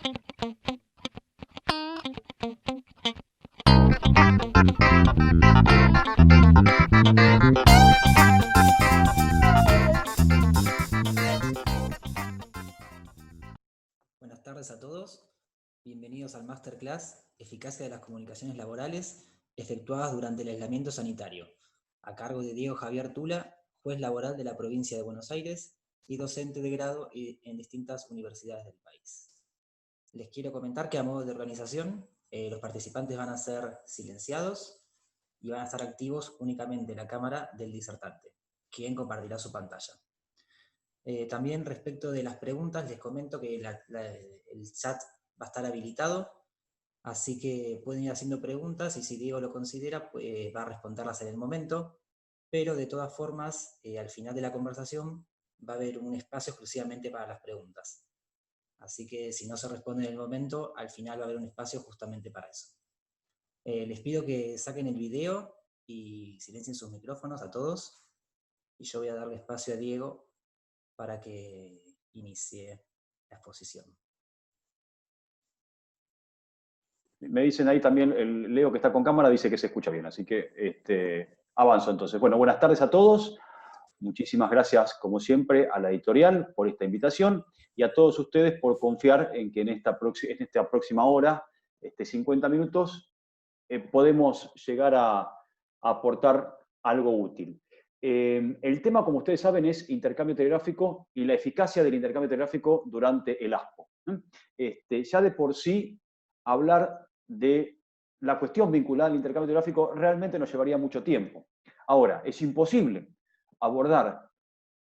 Buenas tardes a todos. Bienvenidos al Masterclass Eficacia de las Comunicaciones Laborales efectuadas durante el aislamiento sanitario, a cargo de Diego Javier Tula, juez laboral de la provincia de Buenos Aires y docente de grado en distintas universidades del país. Les quiero comentar que a modo de organización, los participantes van a ser silenciados y van a estar activos únicamente la cámara del disertante, quien compartirá su pantalla. También respecto de las preguntas, les comento que el chat va a estar habilitado, así que pueden ir haciendo preguntas y si Diego lo considera, pues, va a responderlas en el momento, pero de todas formas, al final de la conversación va a haber un espacio exclusivamente para las preguntas. Así que si no se responde en el momento, al final va a haber un espacio justamente para eso. Les pido que saquen el video y silencien sus micrófonos a todos, y yo voy a darle espacio a Diego para que inicie la exposición. Me dicen ahí también, el Leo que está con cámara dice que se escucha bien, así que avanzo entonces. Bueno, buenas tardes a todos. Muchísimas gracias, como siempre, a la editorial por esta invitación y a todos ustedes por confiar en que en esta próxima hora, 50 minutos, podemos llegar a aportar algo útil. El tema, como ustedes saben, es intercambio telegráfico y la eficacia del intercambio telegráfico durante el ASPO. Ya de por sí, hablar de la cuestión vinculada al intercambio telegráfico realmente nos llevaría mucho tiempo. Ahora, es imposible abordar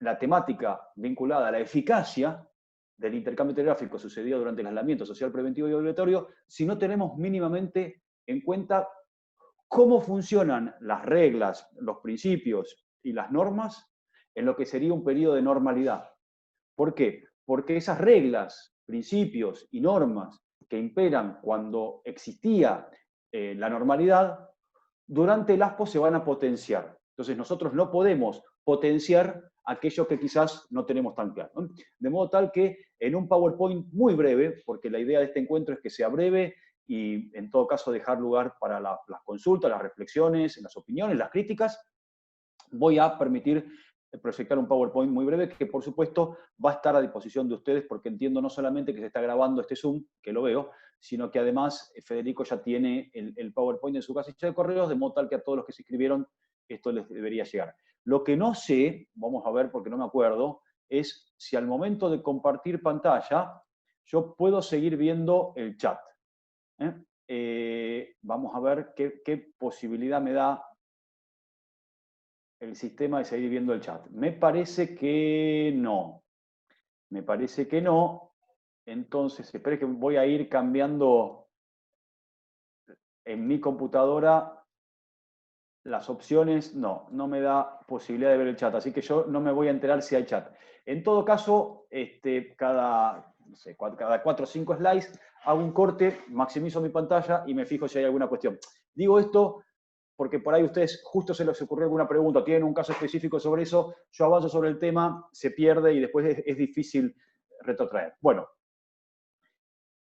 la temática vinculada a la eficacia del intercambio telegráfico sucedido durante el aislamiento social preventivo y obligatorio si no tenemos mínimamente en cuenta cómo funcionan las reglas, los principios y las normas en lo que sería un periodo de normalidad. ¿Por qué? Porque esas reglas, principios y normas que imperan cuando existía la normalidad, durante el ASPO se van a potenciar. Entonces nosotros no podemos potenciar aquello que quizás no tenemos tan claro, ¿no? De modo tal que en un PowerPoint muy breve, porque la idea de este encuentro es que sea breve y en todo caso dejar lugar para las consultas, las reflexiones, las opiniones, las críticas, voy a permitir proyectar un PowerPoint muy breve que por supuesto va a estar a disposición de ustedes porque entiendo no solamente que se está grabando este Zoom, que lo veo, sino que además Federico ya tiene el PowerPoint en su casilla de correos, de modo tal que a todos los que se inscribieron esto les debería llegar. Lo que no sé, vamos a ver porque no me acuerdo, es si al momento de compartir pantalla yo puedo seguir viendo el chat. Vamos a ver qué posibilidad me da el sistema de seguir viendo el chat. Me parece que no. Me parece que no. Entonces, espere que voy a ir cambiando en mi computadora las opciones. No me da posibilidad de ver el chat. Así que yo no me voy a enterar si hay chat. En todo caso, cada 4 o 5 slides hago un corte, maximizo mi pantalla y me fijo si hay alguna cuestión. Digo esto porque por ahí a ustedes justo se les ocurrió alguna pregunta, tienen un caso específico sobre eso, yo avanzo sobre el tema, se pierde y después es difícil retrotraer. Bueno,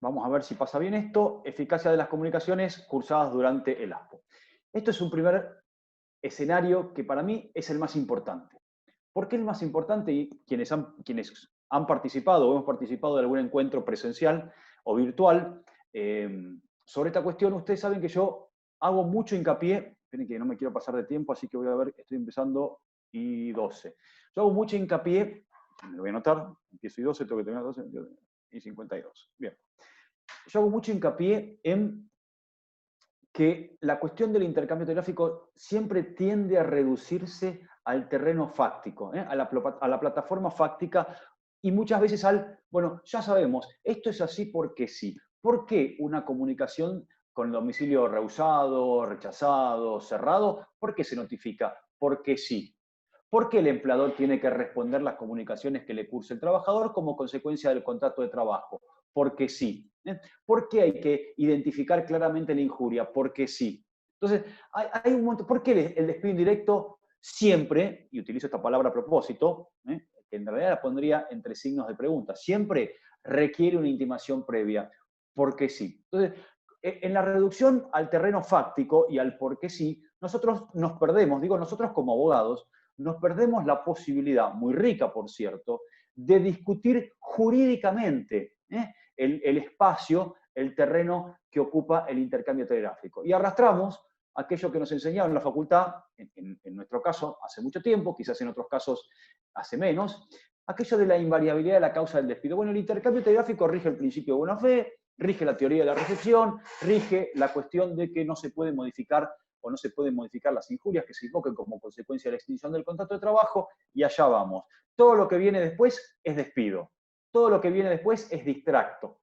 vamos a ver si pasa bien esto. Eficacia de las comunicaciones cursadas durante el ASPO. Esto es un primer escenario que para mí es el más importante. ¿Por qué el más importante? Y quienes han participado o hemos participado de algún encuentro presencial o virtual sobre esta cuestión, ustedes saben que yo hago mucho hincapié. Esperen que no me quiero pasar de tiempo, así que voy a ver, estoy empezando y 12. Yo hago mucho hincapié, me lo voy a anotar, empiezo y 12, tengo que terminar 12 y 52. Bien. Yo hago mucho hincapié en que la cuestión del intercambio telegráfico siempre tiende a reducirse al terreno fáctico, a la plataforma fáctica y muchas veces bueno, ya sabemos, esto es así porque sí. ¿Por qué una comunicación con domicilio rehusado, rechazado, cerrado? ¿Por qué se notifica? Porque sí. ¿Por qué el empleador tiene que responder las comunicaciones que le cursa el trabajador como consecuencia del contrato de trabajo? Porque sí. ¿Por qué hay que identificar claramente la injuria? Porque sí. Entonces, hay un montón. ¿Por qué el despido indirecto siempre, y utilizo esta palabra a propósito, que en realidad la pondría entre signos de pregunta, siempre requiere una intimación previa, porque sí. Entonces, en la reducción al terreno fáctico y al porque sí, nosotros nos perdemos, digo nosotros como abogados, nos perdemos la posibilidad, muy rica por cierto, de discutir jurídicamente el espacio, el terreno que ocupa el intercambio telegráfico. Y arrastramos aquello que nos enseñaron en la facultad, en nuestro caso hace mucho tiempo, quizás en otros casos hace menos, aquello de la invariabilidad de la causa del despido. Bueno, el intercambio telegráfico rige el principio de buena fe, rige la teoría de la recepción, rige la cuestión de que no se puede modificar o no se pueden modificar las injurias que se invoquen como consecuencia de la extinción del contrato de trabajo, y allá vamos. Todo lo que viene después es despido. Todo lo que viene después es distracto.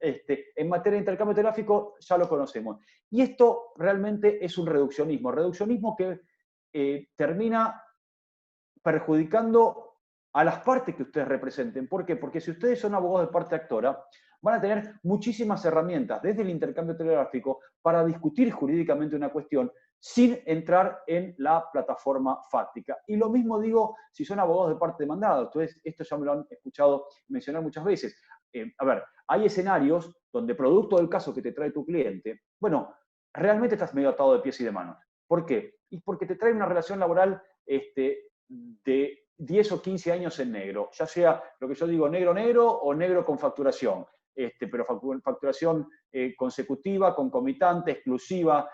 En materia de intercambio telegráfico ya lo conocemos. Y esto realmente es un reduccionismo que termina perjudicando a las partes que ustedes representen. ¿Por qué? Porque si ustedes son abogados de parte actora, van a tener muchísimas herramientas desde el intercambio telegráfico para discutir jurídicamente una cuestión sin entrar en la plataforma fáctica. Y lo mismo digo si son abogados de parte demandada. Entonces, esto ya me lo han escuchado mencionar muchas veces. A ver, hay escenarios donde producto del caso que te trae tu cliente, bueno, realmente estás medio atado de pies y de manos. ¿Por qué? Y porque te trae una relación laboral de 10 o 15 años en negro, ya sea lo que yo digo negro o negro con facturación, pero facturación consecutiva, concomitante, exclusiva,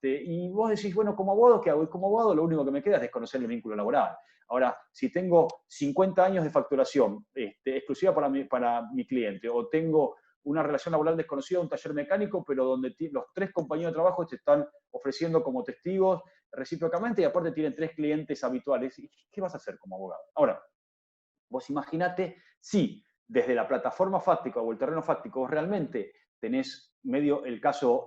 y vos decís, bueno, como abogado, ¿qué hago? Y como abogado lo único que me queda es desconocer el vínculo laboral. Ahora, si tengo 50 años de facturación exclusiva para mi cliente, o tengo una relación laboral desconocida, un taller mecánico, pero donde los 3 compañeros de trabajo te están ofreciendo como testigos recíprocamente y aparte tienen 3 clientes habituales, ¿qué vas a hacer como abogado? Ahora, vos imaginate si desde la plataforma fáctica o el terreno fáctico vos realmente tenés medio el caso,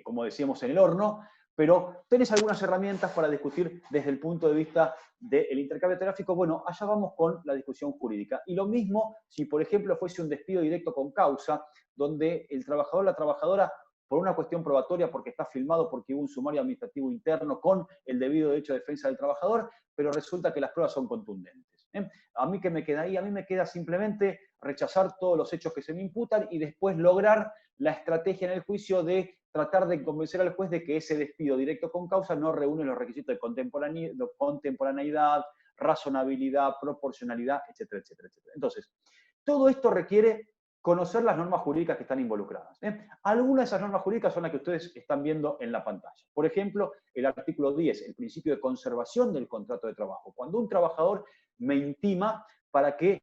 como decíamos, en el horno, pero tenés algunas herramientas para discutir desde el punto de vista del intercambio telegráfico. Bueno, allá vamos con la discusión jurídica. Y lo mismo si, por ejemplo, fuese un despido directo con causa, donde el trabajador, la trabajadora, por una cuestión probatoria, porque está filmado, porque hubo un sumario administrativo interno con el debido derecho de defensa del trabajador, pero resulta que las pruebas son contundentes. ¿A mí qué me queda ahí? A mí me queda simplemente rechazar todos los hechos que se me imputan y después lograr la estrategia en el juicio de tratar de convencer al juez de que ese despido directo con causa no reúne los requisitos de contemporaneidad, razonabilidad, proporcionalidad, etcétera, etcétera, etcétera. Entonces, todo esto requiere conocer las normas jurídicas que están involucradas. Algunas de esas normas jurídicas son las que ustedes están viendo en la pantalla. Por ejemplo, el artículo 10, el principio de conservación del contrato de trabajo. Cuando un trabajador me intima para que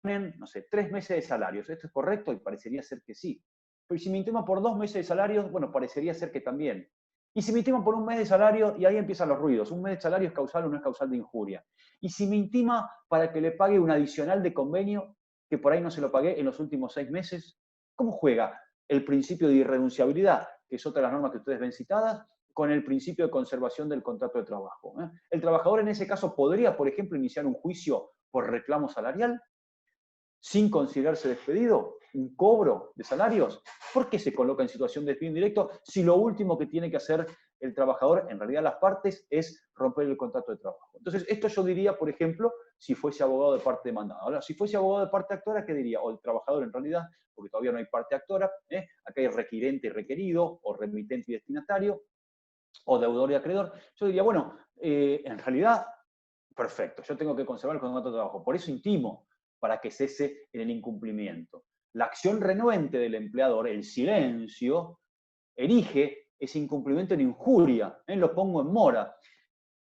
ponen, no sé, 3 meses de salarios. ¿Esto es correcto? Y parecería ser que sí. Pero si me intiman por 2 meses de salarios, bueno, parecería ser que también. Y si me intiman por 1 mes de salario, y ahí empiezan los ruidos. 1 mes de salario es causal o no es causal de injuria. Y si me intima para que le pague un adicional de convenio, que por ahí no se lo pagué en los últimos 6 meses, ¿cómo juega el principio de irrenunciabilidad, que es otra de las normas que ustedes ven citadas, con el principio de conservación del contrato de trabajo? El trabajador en ese caso podría, por ejemplo, iniciar un juicio por reclamo salarial sin considerarse despedido, un cobro de salarios. ¿Por qué se coloca en situación de despido indirecto si lo último que tiene que hacer el trabajador, en realidad las partes, es romper el contrato de trabajo? Entonces, esto yo diría, por ejemplo, si fuese abogado de parte demandada. Ahora, si fuese abogado de parte actora, ¿qué diría? O el trabajador en realidad, porque todavía no hay parte actora, acá hay requirente y requerido, o remitente y destinatario, o deudor y acreedor. Yo diría, bueno, en realidad, perfecto, yo tengo que conservar el contrato de trabajo, por eso intimo, para que cese en el incumplimiento. La acción renuente del empleador, el silencio, erige ese incumplimiento en injuria, lo pongo en mora.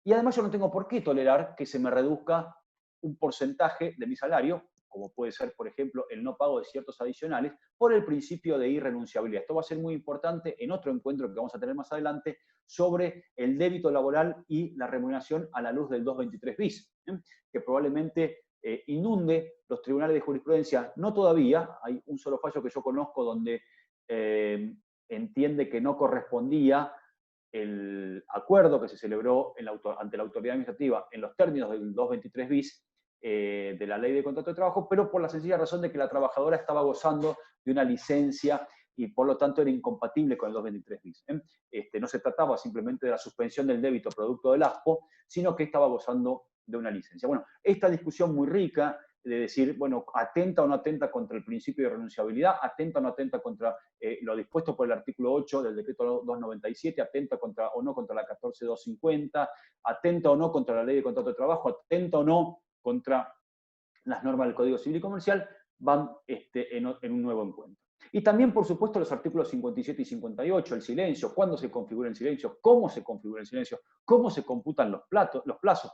Y además yo no tengo por qué tolerar que se me reduzca un porcentaje de mi salario, como puede ser, por ejemplo, el no pago de ciertos adicionales, por el principio de irrenunciabilidad. Esto va a ser muy importante en otro encuentro que vamos a tener más adelante sobre el débito laboral y la remuneración a la luz del 223 bis, que probablemente inunde los tribunales de jurisprudencia. No todavía, hay un solo fallo que yo conozco donde entiende que no correspondía el acuerdo que se celebró ante la autoridad administrativa en los términos del 223 bis de la ley de contrato de trabajo, pero por la sencilla razón de que la trabajadora estaba gozando de una licencia y por lo tanto era incompatible con el 223 bis. No se trataba simplemente de la suspensión del débito producto del ASPO, sino que estaba gozando de una licencia. Bueno, esta discusión muy rica de decir, bueno, atenta o no atenta contra el principio de renunciabilidad, atenta o no atenta contra lo dispuesto por el artículo 8 del decreto 297, atenta contra, o no contra la 14250, atenta o no contra la ley de contrato de trabajo, atenta o no contra las normas del Código Civil y Comercial, van en un nuevo encuentro. Y también, por supuesto, los artículos 57 y 58, el silencio, cuándo se configura el silencio, cómo se configura el silencio, cómo se computan los plazos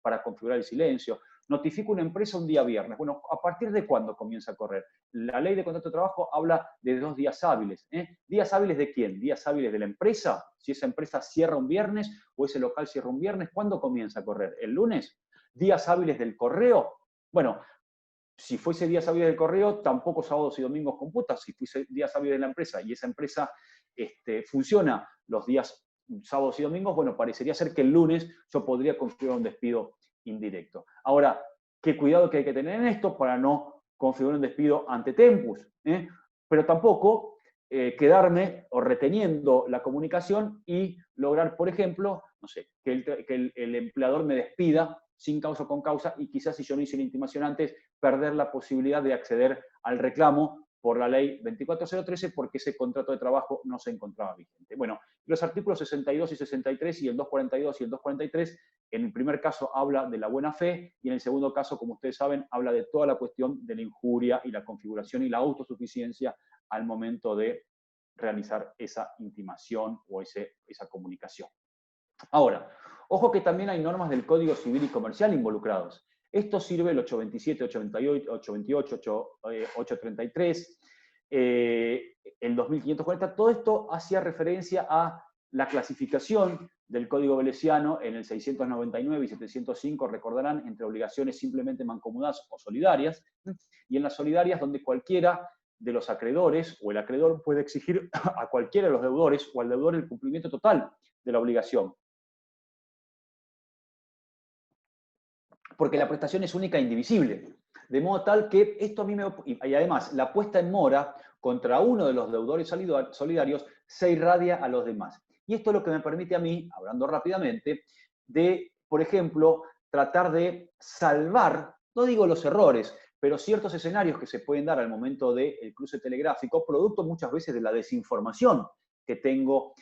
para configurar el silencio. Notifico una empresa un día viernes. Bueno, ¿a partir de cuándo comienza a correr? La ley de contrato de trabajo habla de 2 días hábiles. ¿Días hábiles de quién? ¿Días hábiles de la empresa? Si esa empresa cierra un viernes o ese local cierra un viernes, ¿cuándo comienza a correr? ¿El lunes? ¿Días hábiles del correo? Bueno, si fuese días hábiles del correo, tampoco sábados y domingos computa. Si fuese días hábiles de la empresa y esa empresa funciona los días sábados y domingos, bueno, parecería ser que el lunes yo podría configurar un despido indirecto. Ahora, qué cuidado que hay que tener en esto para no configurar un despido ante tempus, pero tampoco quedarme o reteniendo la comunicación y lograr, por ejemplo, no sé, que el empleador me despida sin causa o con causa, y quizás si yo no hice la intimación antes, perder la posibilidad de acceder al reclamo por la ley 24013 porque ese contrato de trabajo no se encontraba vigente. Bueno, los artículos 62 y 63 y el 242 y el 243, en el primer caso habla de la buena fe y en el segundo caso, como ustedes saben, habla de toda la cuestión de la injuria y la configuración y la autosuficiencia al momento de realizar esa intimación o esa comunicación. Ahora, ojo que también hay normas del Código Civil y Comercial involucrados. Esto sirve el 827, 828, 828, 833, el 2540. Todo esto hacía referencia a la clasificación del Código Velesiano en el 699 y 705, recordarán, entre obligaciones simplemente mancomunadas o solidarias, y en las solidarias donde cualquiera de los acreedores o el acreedor puede exigir a cualquiera de los deudores o al deudor el cumplimiento total de la obligación. Porque la prestación es única e indivisible. De modo tal que esto a mí y además, la puesta en mora contra uno de los deudores solidarios se irradia a los demás. Y esto es lo que me permite a mí, hablando rápidamente, de, por ejemplo, tratar de salvar, no digo los errores, pero ciertos escenarios que se pueden dar al momento del cruce telegráfico, producto muchas veces de la desinformación que tengo,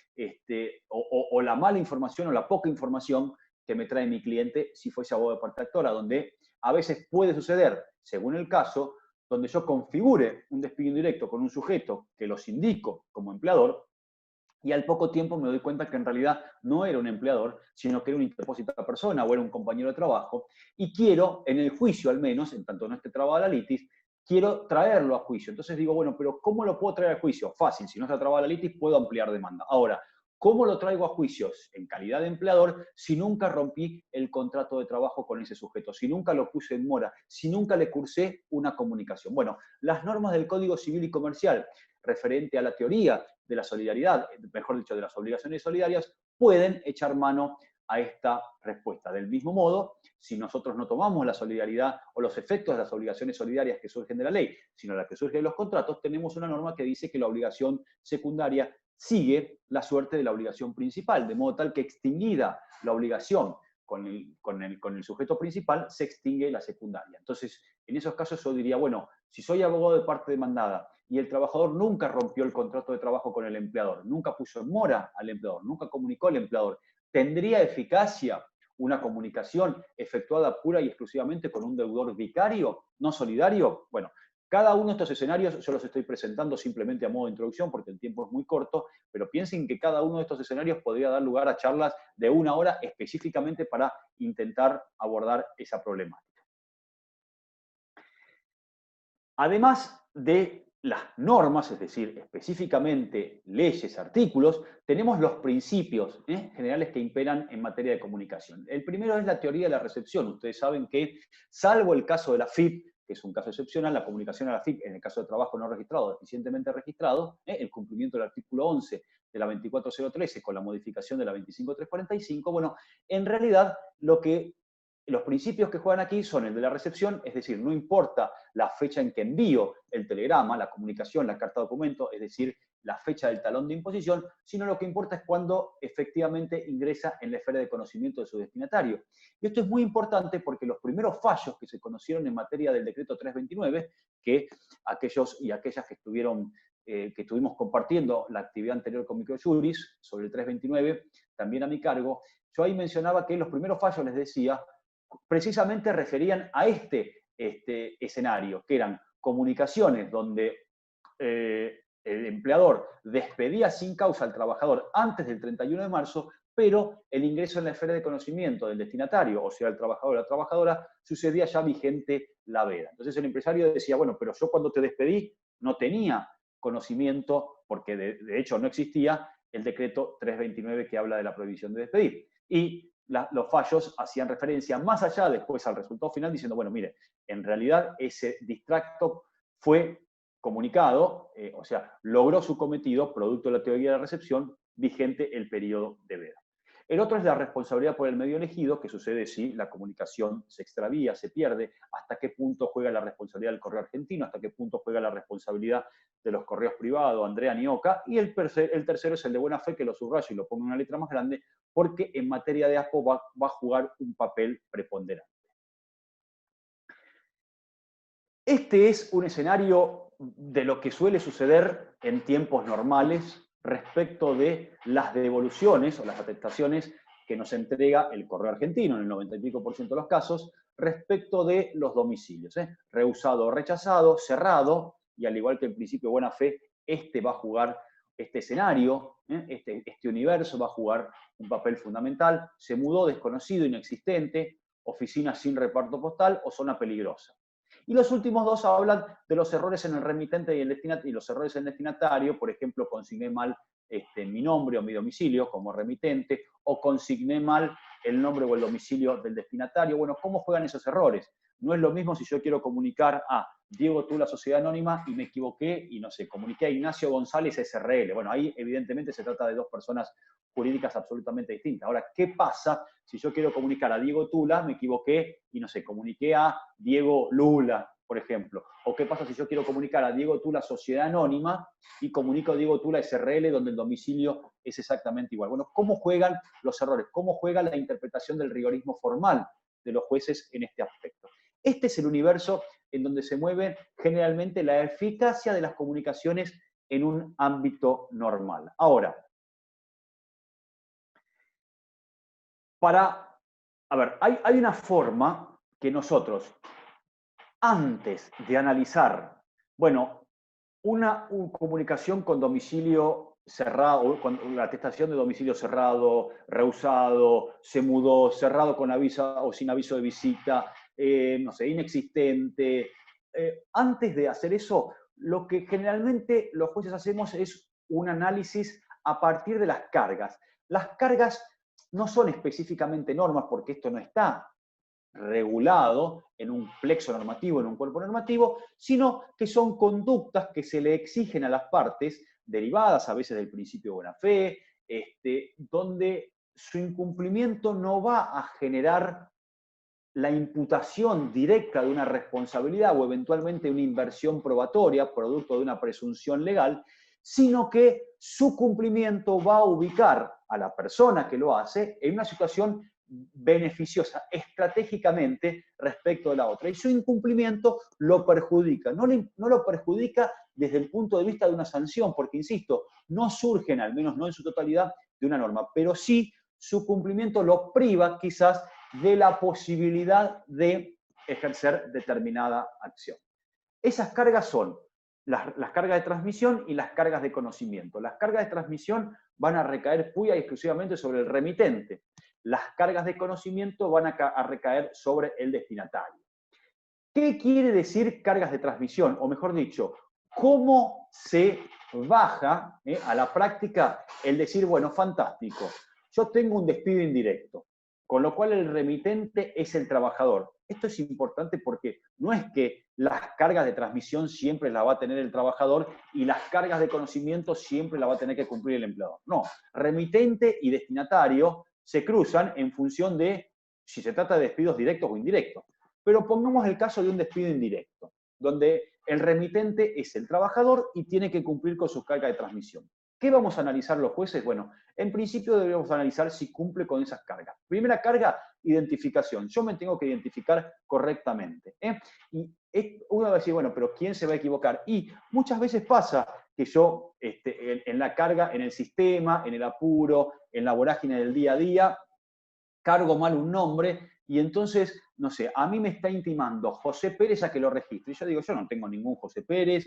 o la mala información o la poca información que me trae mi cliente si fuese abogado de parte actora, donde a veces puede suceder, según el caso, donde yo configure un despido indirecto con un sujeto que los indico como empleador y al poco tiempo me doy cuenta que en realidad no era un empleador, sino que era una interpósita persona o era un compañero de trabajo y quiero, en el juicio al menos, en tanto no esté trabada la litis, quiero traerlo a juicio. Entonces digo, bueno, pero ¿cómo lo puedo traer a juicio? Fácil, si no está trabada la litis, puedo ampliar demanda. Ahora, ¿cómo lo traigo a juicios en calidad de empleador si nunca rompí el contrato de trabajo con ese sujeto, si nunca lo puse en mora, si nunca le cursé una comunicación? Bueno, las normas del Código Civil y Comercial referente a la teoría de la solidaridad, mejor dicho, de las obligaciones solidarias, pueden echar mano a esta respuesta. Del mismo modo, si nosotros no tomamos la solidaridad o los efectos de las obligaciones solidarias que surgen de la ley, sino las que surgen de los contratos, tenemos una norma que dice que la obligación secundaria sigue la suerte de la obligación principal, de modo tal que extinguida la obligación con el sujeto principal, se extingue la secundaria. Entonces, en esos casos yo diría, bueno, si soy abogado de parte demandada y el trabajador nunca rompió el contrato de trabajo con el empleador, nunca puso en mora al empleador, nunca comunicó al empleador, ¿tendría eficacia una comunicación efectuada pura y exclusivamente con un deudor vicario, no solidario? Bueno, cada uno de estos escenarios yo los estoy presentando simplemente a modo de introducción porque el tiempo es muy corto, pero piensen que cada uno de estos escenarios podría dar lugar a charlas de 1 hora específicamente para intentar abordar esa problemática. Además de las normas, es decir, específicamente leyes, artículos, tenemos los principios generales que imperan en materia de comunicación. El primero es la teoría de la recepción. Ustedes saben que, salvo el caso de la FIP, que es un caso excepcional, la comunicación a la FIP, en el caso de trabajo no registrado, deficientemente registrado, el cumplimiento del artículo 11 de la 24013 con la modificación de la 25345, bueno, en realidad lo que los principios que juegan aquí son el de la recepción, es decir, no importa la fecha en que envío el telegrama, la comunicación, la carta documento, es decir, la fecha del talón de imposición, sino lo que importa es cuando efectivamente ingresa en la esfera de conocimiento de su destinatario. Y esto es muy importante porque los primeros fallos que se conocieron en materia del decreto 329, que aquellos y aquellas que estuvimos compartiendo la actividad anterior con Microjuris sobre el 329, también a mi cargo, yo ahí mencionaba que los primeros fallos, les decía, precisamente referían a este escenario, que eran comunicaciones donde el empleador despedía sin causa al trabajador antes del 31 de marzo, pero el ingreso en la esfera de conocimiento del destinatario, o sea, el trabajador o la trabajadora, sucedía ya vigente la veda. Entonces el empresario decía, bueno, pero yo cuando te despedí no tenía conocimiento, porque de hecho no existía el decreto 329 que habla de la prohibición de despedir. Y los fallos hacían referencia más allá después al resultado final diciendo, bueno, mire, en realidad ese distracto fue comunicado, o sea, logró su cometido, producto de la teoría de la recepción, vigente el periodo de veda. El otro es la responsabilidad por el medio elegido, que sucede si la comunicación se extravía, se pierde, hasta qué punto juega la responsabilidad del correo argentino, hasta qué punto juega la responsabilidad de los correos privados, Andrea Nioca, y el tercero es el de buena fe, que lo subrayo y lo pongo en una letra más grande, porque en materia de ASPO va a jugar un papel preponderante. Este es un escenario de lo que suele suceder en tiempos normales respecto de las devoluciones o las atestaciones que nos entrega el correo argentino, en el 90 y pico % de los casos, respecto de los domicilios. Rehusado o rechazado, cerrado, y al igual que el principio de buena fe, va a jugar este escenario, este universo va a jugar un papel fundamental. Se mudó, desconocido, inexistente, oficina sin reparto postal o zona peligrosa. Y los últimos dos hablan de los errores en el remitente y los errores en el destinatario. Por ejemplo, consigné mal mi nombre o mi domicilio como remitente, o consigné mal el nombre o el domicilio del destinatario. Bueno, ¿cómo juegan esos errores? No es lo mismo si yo quiero comunicar a Diego Tula Sociedad Anónima y me equivoqué y, no sé, comuniqué a Ignacio González SRL. Bueno, ahí evidentemente se trata de dos personas jurídicas absolutamente distintas. Ahora, ¿qué pasa si yo quiero comunicar a Diego Tula, me equivoqué y, no sé, comuniqué a Diego Lula, por ejemplo? ¿O qué pasa si yo quiero comunicar a Diego Tula Sociedad Anónima y comunico a Diego Tula SRL, donde el domicilio es exactamente igual? Bueno, ¿cómo juegan los errores? ¿Cómo juega la interpretación del rigorismo formal de los jueces en este aspecto? Este es el universo en donde se mueve generalmente la eficacia de las comunicaciones en un ámbito normal. Ahora, hay una forma que nosotros, antes de analizar, bueno, una comunicación con domicilio cerrado, con la atestación de domicilio cerrado, rehusado, se mudó, cerrado con aviso o sin aviso de visita, no sé, inexistente. Antes de hacer eso, lo que generalmente los jueces hacemos es un análisis a partir de las cargas. Las cargas no son específicamente normas, porque esto no está regulado en un plexo normativo, en un cuerpo normativo, sino que son conductas que se le exigen a las partes, derivadas a veces del principio de buena fe, donde su incumplimiento no va a generar la imputación directa de una responsabilidad o eventualmente una inversión probatoria, producto de una presunción legal, sino que su cumplimiento va a ubicar a la persona que lo hace en una situación beneficiosa estratégicamente respecto de la otra. Y su incumplimiento lo perjudica. No lo perjudica desde el punto de vista de una sanción, porque, insisto, no surgen, al menos no en su totalidad, de una norma, pero sí su cumplimiento lo priva quizás de la posibilidad de ejercer determinada acción. Esas cargas son las cargas de transmisión y las cargas de conocimiento. Las cargas de transmisión van a recaer pura y exclusivamente sobre el remitente. Las cargas de conocimiento van a recaer sobre el destinatario. ¿Qué quiere decir cargas de transmisión? O mejor dicho, ¿cómo se baja a la práctica el decir, bueno, fantástico, yo tengo un despido indirecto, con lo cual el remitente es el trabajador? Esto es importante porque no es que las cargas de transmisión siempre las va a tener el trabajador y las cargas de conocimiento siempre las va a tener que cumplir el empleador. No, remitente y destinatario se cruzan en función de si se trata de despidos directos o indirectos. Pero pongamos el caso de un despido indirecto, donde el remitente es el trabajador y tiene que cumplir con su carga de transmisión. ¿Qué vamos a analizar los jueces? Bueno, en principio deberíamos analizar si cumple con esas cargas. Primera carga, identificación. Yo me tengo que identificar correctamente. Y uno va a decir, bueno, pero ¿quién se va a equivocar? Y muchas veces pasa que yo, en la carga, en el sistema, en el apuro, en la vorágine del día a día, cargo mal un nombre y entonces, no sé, a mí me está intimando José Pérez a que lo registre. Y yo digo, yo no tengo ningún José Pérez,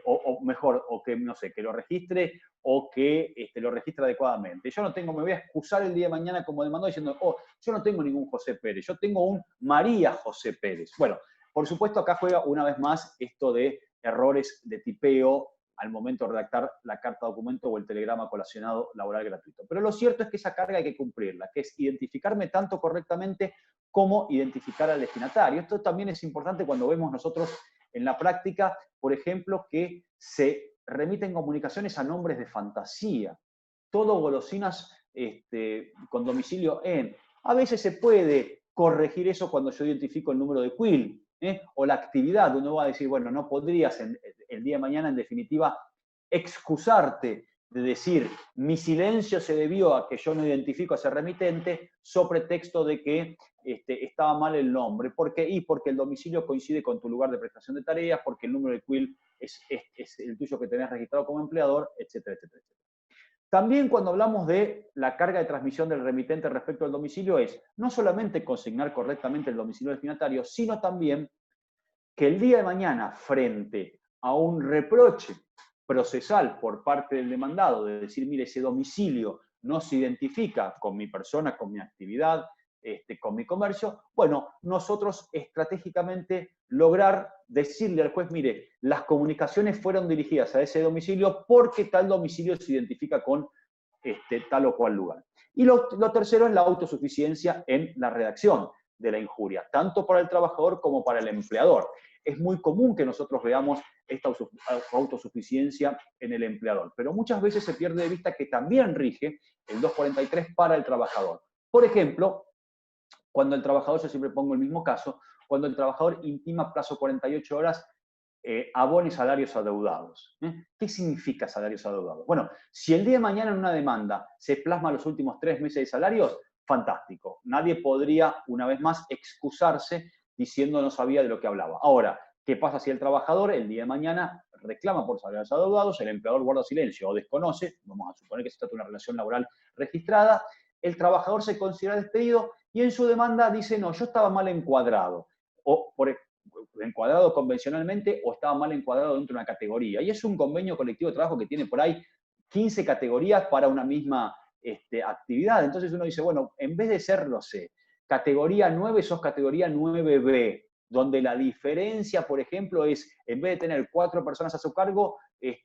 o mejor, o que, no sé, que lo registre o que lo registre adecuadamente. Yo no tengo, me voy a excusar el día de mañana como demandó diciendo, yo no tengo ningún José Pérez, yo tengo un María José Pérez. Bueno, por supuesto acá juega una vez más esto de errores de tipeo al momento de redactar la carta documento o el telegrama colacionado laboral gratuito. Pero lo cierto es que esa carga hay que cumplirla, que es identificarme tanto correctamente como identificar al destinatario. Esto también es importante cuando vemos nosotros en la práctica, por ejemplo, que se remiten comunicaciones a nombres de fantasía. Todo golosinas con domicilio en. A veces se puede corregir eso cuando yo identifico el número de quill, o la actividad. Uno va a decir, bueno, no podrías el día de mañana, en definitiva, excusarte de decir, mi silencio se debió a que yo no identifico a ese remitente, sobre texto de que estaba mal el nombre. ¿Por qué? Y porque el domicilio coincide con tu lugar de prestación de tareas, porque el número de quill es el tuyo que tenés registrado como empleador, etcétera, etcétera, etcétera. También cuando hablamos de la carga de transmisión del remitente respecto al domicilio es no solamente consignar correctamente el domicilio destinatario, sino también que el día de mañana, frente a un reproche procesal por parte del demandado, de decir, mire, ese domicilio no se identifica con mi persona, con mi actividad, con mi comercio, bueno, nosotros estratégicamente lograr decirle al juez, mire, las comunicaciones fueron dirigidas a ese domicilio porque tal domicilio se identifica con tal o cual lugar. Y lo tercero es la autosuficiencia en la redacción de la injuria, tanto para el trabajador como para el empleador. Es muy común que nosotros veamos esta autosuficiencia en el empleador, pero muchas veces se pierde de vista que también rige el 243 para el trabajador. Por ejemplo, cuando el trabajador, yo siempre pongo el mismo caso, cuando el trabajador intima plazo 48 horas, abone salarios adeudados. ¿Qué significa salarios adeudados? Bueno, si el día de mañana en una demanda se plasma los últimos 3 meses de salarios, fantástico. Nadie podría, una vez más, excusarse diciendo no sabía de lo que hablaba. Ahora, ¿qué pasa si el trabajador el día de mañana reclama por salarios adeudados, el empleador guarda silencio o desconoce, vamos a suponer que se trata de una relación laboral registrada, el trabajador se considera despedido y en su demanda dice, no, yo estaba mal encuadrado, o encuadrado convencionalmente o estaba mal encuadrado dentro de una categoría. Y es un convenio colectivo de trabajo que tiene por ahí 15 categorías para una misma actividad. Entonces uno dice, bueno, en vez de ser, no sé, categoría 9, sos categoría 9B, donde la diferencia, por ejemplo, es, en vez de tener 4 personas a su cargo,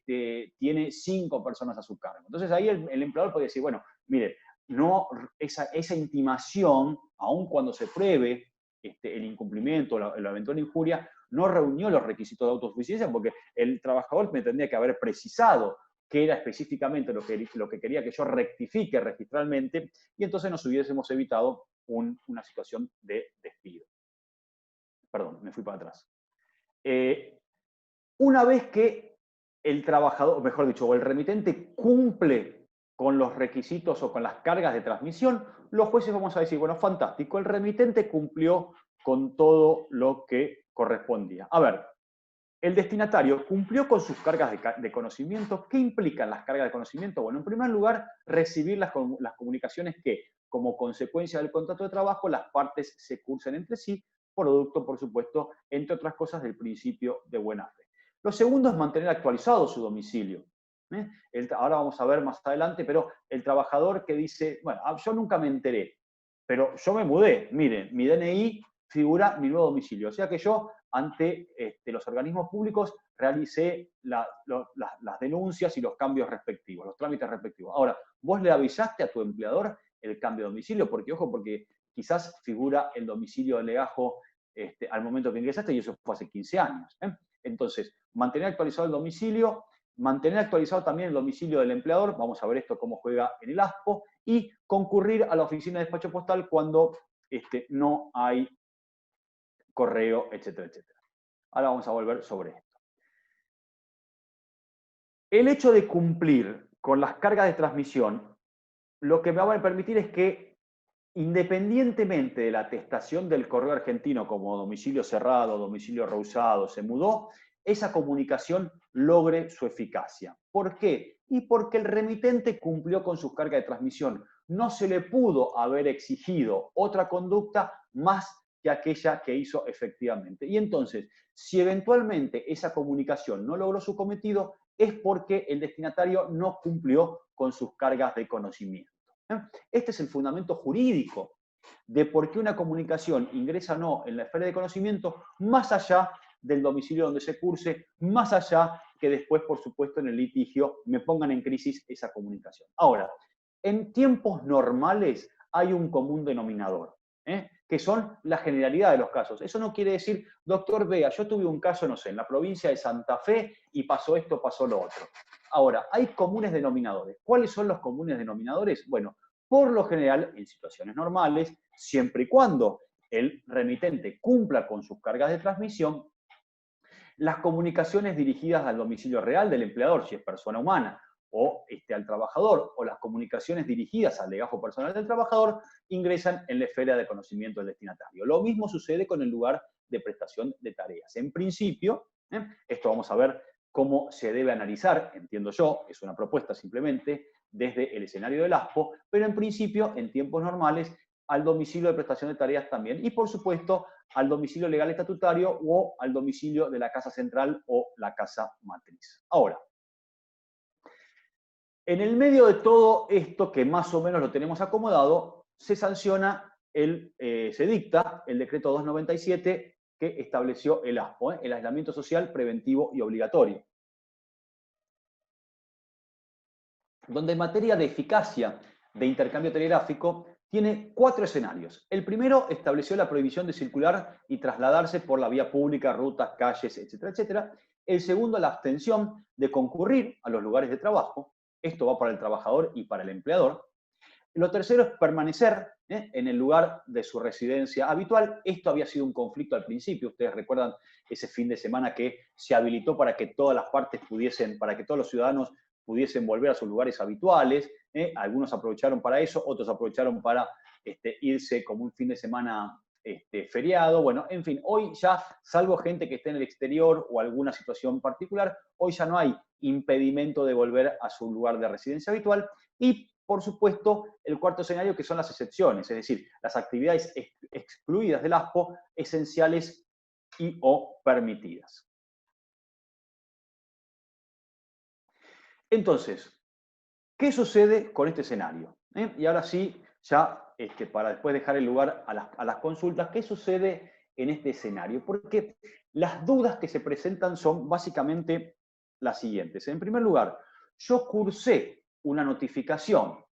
tiene 5 personas a su cargo. Entonces ahí el empleador puede decir, bueno, mire, no, esa intimación, aun cuando se pruebe el incumplimiento, la eventual injuria, no reunió los requisitos de autosuficiencia porque el trabajador me tendría que haber precisado qué era específicamente lo que quería que yo rectifique registralmente, y entonces nos hubiésemos evitado una situación de despido. Perdón, me fui para atrás. Una vez que el trabajador, mejor dicho, o el remitente cumple con los requisitos o con las cargas de transmisión, los jueces vamos a decir, bueno, fantástico, el remitente cumplió con todo lo que correspondía. A ver, el destinatario cumplió con sus cargas de conocimiento. ¿Qué implican las cargas de conocimiento? Bueno, en primer lugar, recibir las comunicaciones que, como consecuencia del contrato de trabajo, las partes se cursen entre sí, producto, por supuesto, entre otras cosas, del principio de buena fe. Lo segundo es mantener actualizado su domicilio. Ahora vamos a ver más adelante, pero el trabajador que dice, bueno, yo nunca me enteré, pero yo me mudé, miren, mi DNI figura mi nuevo domicilio. O sea que yo, ante los organismos públicos, realicé las denuncias y los cambios respectivos, los trámites respectivos. Ahora, vos le avisaste a tu empleador el cambio de domicilio, porque, ojo, porque quizás figura el domicilio de legajo al momento que ingresaste y eso fue hace 15 años. Entonces, mantener actualizado el domicilio, mantener actualizado también el domicilio del empleador, vamos a ver esto cómo juega en el ASPO, y concurrir a la oficina de despacho postal cuando no hay correo, etcétera, etcétera. Ahora vamos a volver sobre esto. El hecho de cumplir con las cargas de transmisión, lo que me va a permitir es que, independientemente de la atestación del correo argentino como domicilio cerrado, domicilio rehusado, se mudó, esa comunicación logre su eficacia. ¿Por qué? Y porque el remitente cumplió con sus cargas de transmisión. No se le pudo haber exigido otra conducta más que aquella que hizo efectivamente. Y entonces, si eventualmente esa comunicación no logró su cometido, es porque el destinatario no cumplió con sus cargas de conocimiento. Este es el fundamento jurídico de por qué una comunicación ingresa o no en la esfera de conocimiento, más allá del domicilio donde se curse, más allá que después, por supuesto, en el litigio me pongan en crisis esa comunicación. Ahora, en tiempos normales hay un común denominador, que son la generalidad de los casos. Eso no quiere decir, doctor, vea, yo tuve un caso, no sé, en la provincia de Santa Fe y pasó esto, pasó lo otro. Ahora, hay comunes denominadores. ¿Cuáles son los comunes denominadores? Bueno, por lo general, en situaciones normales, siempre y cuando el remitente cumpla con sus cargas de transmisión, las comunicaciones dirigidas al domicilio real del empleador, si es persona humana, o al trabajador, o las comunicaciones dirigidas al legajo personal del trabajador, ingresan en la esfera de conocimiento del destinatario. Lo mismo sucede con el lugar de prestación de tareas. En principio, esto vamos a ver cómo se debe analizar, entiendo yo, es una propuesta simplemente, desde el escenario del ASPO, pero en principio, en tiempos normales, al domicilio de prestación de tareas también, y por supuesto, al domicilio legal estatutario o al domicilio de la casa central o la casa matriz. Ahora, en el medio de todo esto, que más o menos lo tenemos acomodado, se sanciona, se dicta el decreto 297 que estableció el ASPO, el aislamiento social preventivo y obligatorio, donde en materia de eficacia de intercambio telegráfico tiene 4 escenarios. El primero estableció la prohibición de circular y trasladarse por la vía pública, rutas, calles, etcétera, etcétera. El segundo, la abstención de concurrir a los lugares de trabajo. Esto va para el trabajador y para el empleador. Lo tercero es permanecer en el lugar de su residencia habitual. Esto había sido un conflicto al principio. Ustedes recuerdan ese fin de semana que se habilitó para que todas las partes pudiesen, para que todos los ciudadanos pudiesen volver a sus lugares habituales. Algunos aprovecharon para eso, otros aprovecharon para irse como un fin de semana feriado. Bueno, en fin, hoy ya, salvo gente que esté en el exterior o alguna situación particular, hoy ya no hay impedimento de volver a su lugar de residencia habitual. Y, por supuesto, el cuarto escenario, que son las excepciones, es decir, las actividades excluidas del ASPO, esenciales y o permitidas. Entonces, ¿qué sucede con este escenario? Y ahora sí, ya para después dejar el lugar a las consultas, ¿qué sucede en este escenario? Porque las dudas que se presentan son básicamente las siguientes. En primer lugar, yo cursé una notificación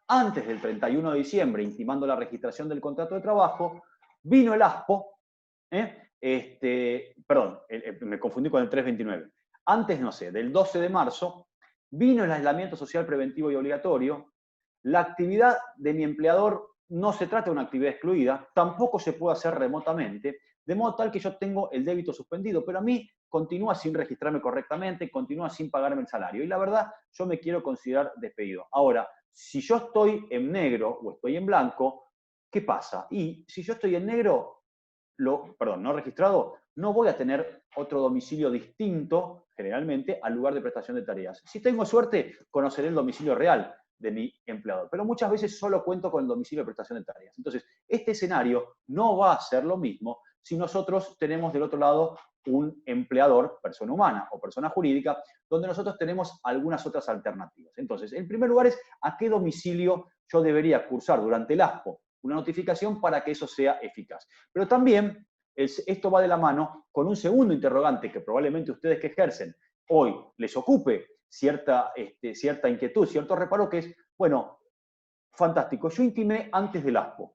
antes del 31 de diciembre intimando la registración del contrato de trabajo, vino el ASPO, perdón, me confundí con el 329. Antes, no sé, del 12 de marzo, vino el aislamiento social preventivo y obligatorio. La actividad de mi empleador no se trata de una actividad excluida, tampoco se puede hacer remotamente, de modo tal que yo tengo el débito suspendido, pero a mí continúa sin registrarme correctamente, continúa sin pagarme el salario. Y la verdad, yo me quiero considerar despedido. Ahora, si yo estoy en negro o estoy en blanco, ¿qué pasa? Y si yo estoy en negro, no registrado, no voy a tener otro domicilio distinto, generalmente, al lugar de prestación de tareas. Si tengo suerte, conoceré el domicilio real de mi empleador, pero muchas veces solo cuento con el domicilio de prestación de tareas. Entonces, este escenario no va a ser lo mismo si nosotros tenemos del otro lado un empleador, persona humana o persona jurídica, donde nosotros tenemos algunas otras alternativas. Entonces, en primer lugar es a qué domicilio yo debería cursar durante el ASPO una notificación para que eso sea eficaz. Pero también esto va de la mano con un segundo interrogante que probablemente ustedes que ejercen hoy les ocupe cierta inquietud, cierto reparo, que es, bueno, fantástico, yo intimé antes del ASPO.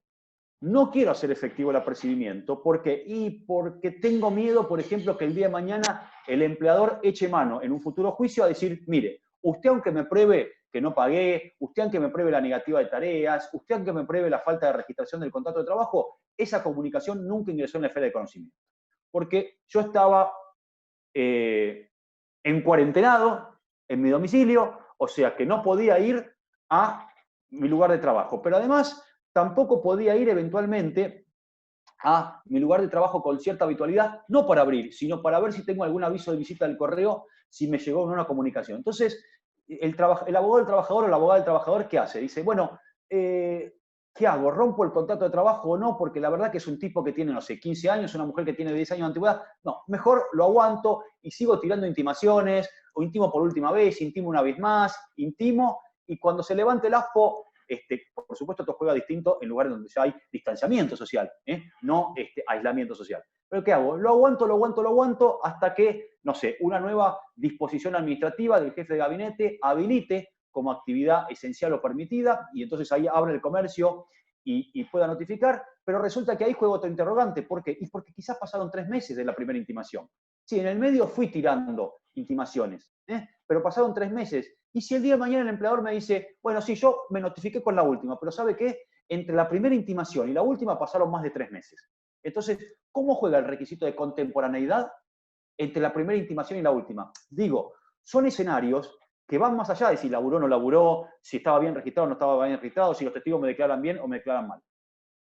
No quiero hacer efectivo el apercibimiento. ¿Por qué? Y porque tengo miedo, por ejemplo, que el día de mañana el empleador eche mano en un futuro juicio a decir, mire, usted aunque me pruebe que no pagué, usted aunque me pruebe la negativa de tareas, usted aunque me pruebe la falta de registración del contrato de trabajo, esa comunicación nunca ingresó en la esfera de conocimiento. Porque yo estaba en cuarentenado en mi domicilio, o sea que no podía ir a mi lugar de trabajo. Pero además tampoco podía ir eventualmente a mi lugar de trabajo con cierta habitualidad, no para abrir, sino para ver si tengo algún aviso de visita del correo, si me llegó una comunicación. Entonces, el abogado del trabajador o la abogada del trabajador, ¿qué hace? Dice, bueno, ¿qué hago? ¿Rompo el contrato de trabajo o no? Porque la verdad que es un tipo que tiene, no sé, 15 años, una mujer que tiene 10 años de antigüedad. No, mejor lo aguanto y sigo tirando intimaciones, o intimo por última vez, intimo una vez más, intimo, y cuando se levante el ASPO, por supuesto, esto juega distinto en lugares donde ya hay distanciamiento social, no aislamiento social. ¿Pero qué hago? Lo aguanto hasta que, no sé, una nueva disposición administrativa del jefe de gabinete habilite como actividad esencial o permitida, y entonces ahí abre el comercio y pueda notificar, pero resulta que ahí juega otro interrogante. ¿Por qué? Y porque quizás pasaron 3 meses de la primera intimación. Sí, en el medio fui tirando intimaciones, pero pasaron 3 meses. Y si el día de mañana el empleador me dice, bueno, sí, yo me notifiqué con la última, pero ¿sabe qué? Entre la primera intimación y la última pasaron más de 3 meses. Entonces, ¿cómo juega el requisito de contemporaneidad entre la primera intimación y la última? Digo, son escenarios que van más allá de si laburó o no laburó, si estaba bien registrado o no estaba bien registrado, si los testigos me declaran bien o me declaran mal.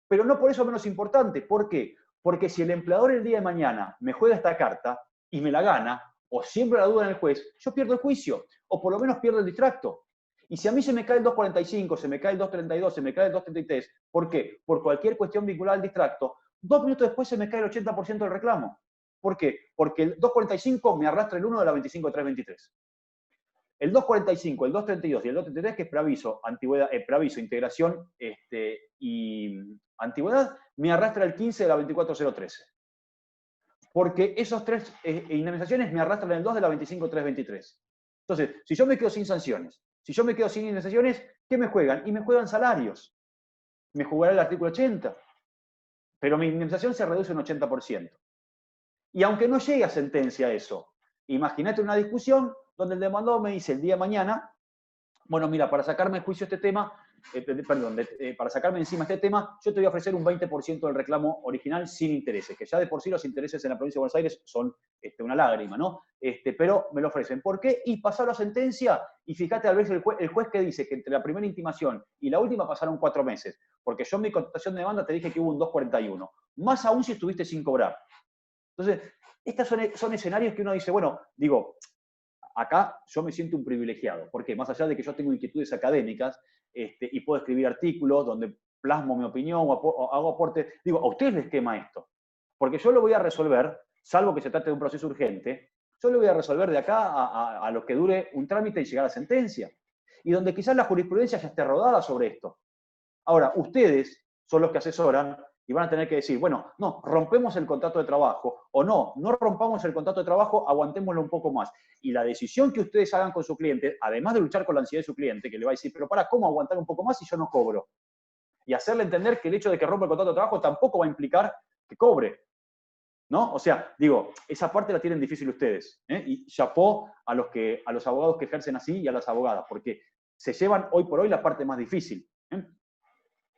Pero no por eso menos importante. ¿Por qué? Porque si el empleador el día de mañana me juega esta carta y me la gana, o siembra la duda en el juez, yo pierdo el juicio, o por lo menos pierdo el distracto. Y si a mí se me cae el 245, se me cae el 232, se me cae el 233, ¿por qué? Por cualquier cuestión vinculada al distracto, 2 minutos después se me cae el 80% del reclamo. ¿Por qué? Porque el 245 me arrastra el 1 de la 25.323. El 245, el 232 y el 233, que es preaviso, antigüedad, preaviso, integración y antigüedad, me arrastra el 15 de la 24.013. Porque esos 3 indemnizaciones me arrastran el 2 de la 25.323. Entonces, si yo me quedo sin sanciones, si yo me quedo sin indemnizaciones, ¿qué me juegan? Y me juegan salarios. Me jugará el artículo 80. Pero mi indemnización se reduce un 80%. Y aunque no llegue a sentencia eso, imagínate una discusión donde el demandado me dice el día de mañana, bueno, mira, para sacarme el juicio este tema, para sacarme encima este tema, yo te voy a ofrecer un 20% del reclamo original sin intereses, que ya de por sí los intereses en la provincia de Buenos Aires son una lágrima, ¿no? Pero me lo ofrecen. ¿Por qué? Y pasó la sentencia, y fíjate a veces el juez que dice que entre la primera intimación y la última pasaron 4 meses, porque yo en mi contestación de demanda te dije que hubo un 241, más aún si estuviste sin cobrar. Entonces, estos son escenarios que uno dice, bueno, digo, acá yo me siento un privilegiado, porque más allá de que yo tengo inquietudes académicas y puedo escribir artículos donde plasmo mi opinión o hago aportes, digo, a ustedes les quema esto, porque yo lo voy a resolver, salvo que se trate de un proceso urgente, yo lo voy a resolver de acá a lo que dure un trámite y llegar a sentencia, y donde quizás la jurisprudencia ya esté rodada sobre esto. Ahora, ustedes son los que asesoran y van a tener que decir, bueno, no, rompemos el contrato de trabajo, o no rompamos el contrato de trabajo, aguantémoslo un poco más. Y la decisión que ustedes hagan con su cliente, además de luchar con la ansiedad de su cliente, que le va a decir, pero ¿cómo aguantar un poco más si yo no cobro? Y hacerle entender que el hecho de que rompa el contrato de trabajo tampoco va a implicar que cobre, ¿no? O sea, digo, esa parte la tienen difícil ustedes, y chapó a los abogados que ejercen así y a las abogadas, porque se llevan hoy por hoy la parte más difícil.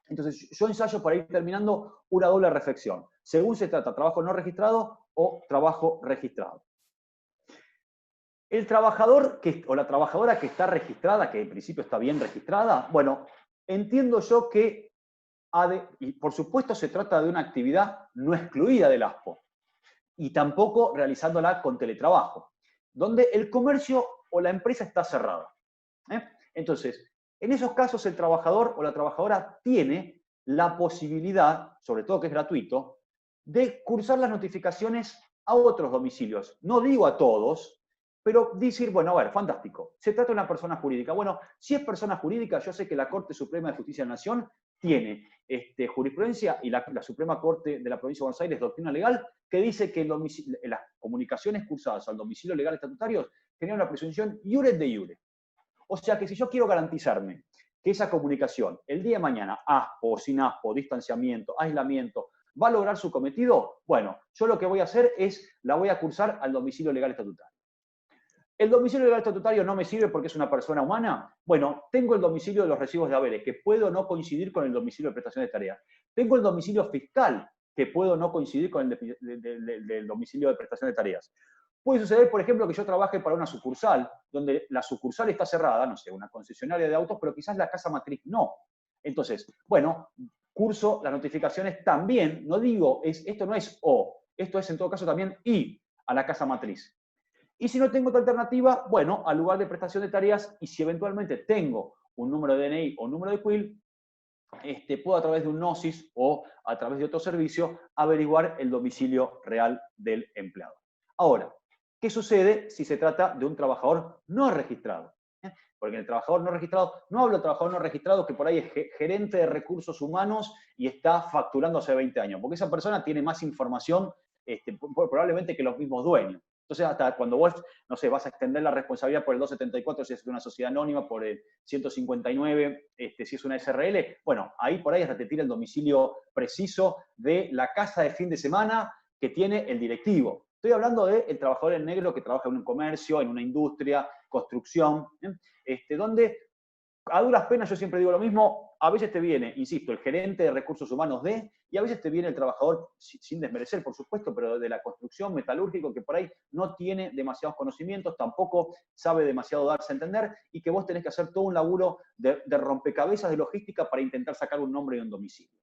Entonces, yo ensayo para ir terminando una doble reflexión. Según se trata, trabajo no registrado o trabajo registrado. El trabajador o la trabajadora que está registrada, que en principio está bien registrada, bueno, entiendo yo que, y por supuesto se trata de una actividad no excluida del ASPO, y tampoco realizándola con teletrabajo, donde el comercio o la empresa está cerrada. Entonces, en esos casos el trabajador o la trabajadora tiene la posibilidad, sobre todo que es gratuito, de cursar las notificaciones a otros domicilios. No digo a todos, pero decir, bueno, a ver, fantástico, se trata de una persona jurídica. Bueno, si es persona jurídica, yo sé que la Corte Suprema de Justicia de la Nación tiene jurisprudencia y la Suprema Corte de la Provincia de Buenos Aires, doctrina legal, que dice que las comunicaciones cursadas al domicilio legal estatutario generan una presunción iure de iure. O sea que si yo quiero garantizarme que esa comunicación, el día de mañana, ASPO, sin ASPO, distanciamiento, aislamiento, va a lograr su cometido, bueno, yo lo que voy a hacer es, la voy a cursar al domicilio legal estatutario. ¿El domicilio legal estatutario no me sirve porque es una persona humana? Bueno, tengo el domicilio de los recibos de haberes, que puedo no coincidir con el domicilio de prestación de tareas. Tengo el domicilio fiscal, que puedo no coincidir con el del domicilio de prestación de tareas. Puede suceder, por ejemplo, que yo trabaje para una sucursal, donde la sucursal está cerrada, no sé, una concesionaria de autos, pero quizás la casa matriz no. Entonces, bueno, curso las notificaciones también, no digo, esto no es o, esto es en todo caso también y a la casa matriz. Y si no tengo otra alternativa, bueno, al lugar de prestación de tareas, y si eventualmente tengo un número de DNI o un número de CUIL, puedo a través de un NOSIS o a través de otro servicio averiguar el domicilio real del empleado. Ahora, ¿qué sucede si se trata de un trabajador no registrado? Porque el trabajador no registrado, no hablo de trabajador no registrado que por ahí es gerente de recursos humanos y está facturando hace 20 años, porque esa persona tiene más información probablemente que los mismos dueños. Entonces, hasta cuando vos, no sé, vas a extender la responsabilidad por el 274 si es una sociedad anónima, por el 159 si es una SRL, bueno, ahí por ahí hasta te tira el domicilio preciso de la casa de fin de semana que tiene el directivo. Estoy hablando del trabajador en negro que trabaja en un comercio, en una industria, construcción, donde a duras penas, yo siempre digo lo mismo, a veces te viene, insisto, el gerente de recursos humanos y a veces te viene el trabajador, sin desmerecer, por supuesto, pero de la construcción, metalúrgico, que por ahí no tiene demasiados conocimientos, tampoco sabe demasiado darse a entender, y que vos tenés que hacer todo un laburo de rompecabezas de logística para intentar sacar un nombre y un domicilio.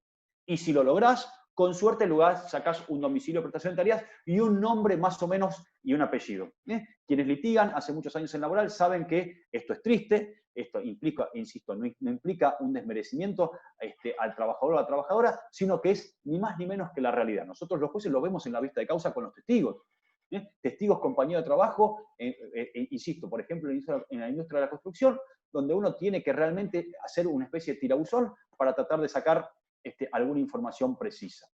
Y si lo lográs, con suerte en lugar sacás un domicilio de prestación de tareas y un nombre más o menos y un apellido. Quienes litigan hace muchos años en laboral saben que esto es triste, esto implica, insisto, no implica un desmerecimiento al trabajador o a la trabajadora, sino que es ni más ni menos que la realidad. Nosotros los jueces lo vemos en la vista de causa con los testigos. Testigos, compañeros de trabajo, insisto, por ejemplo, en la industria de la construcción, donde uno tiene que realmente hacer una especie de tirabuzón para tratar de sacar alguna información precisa.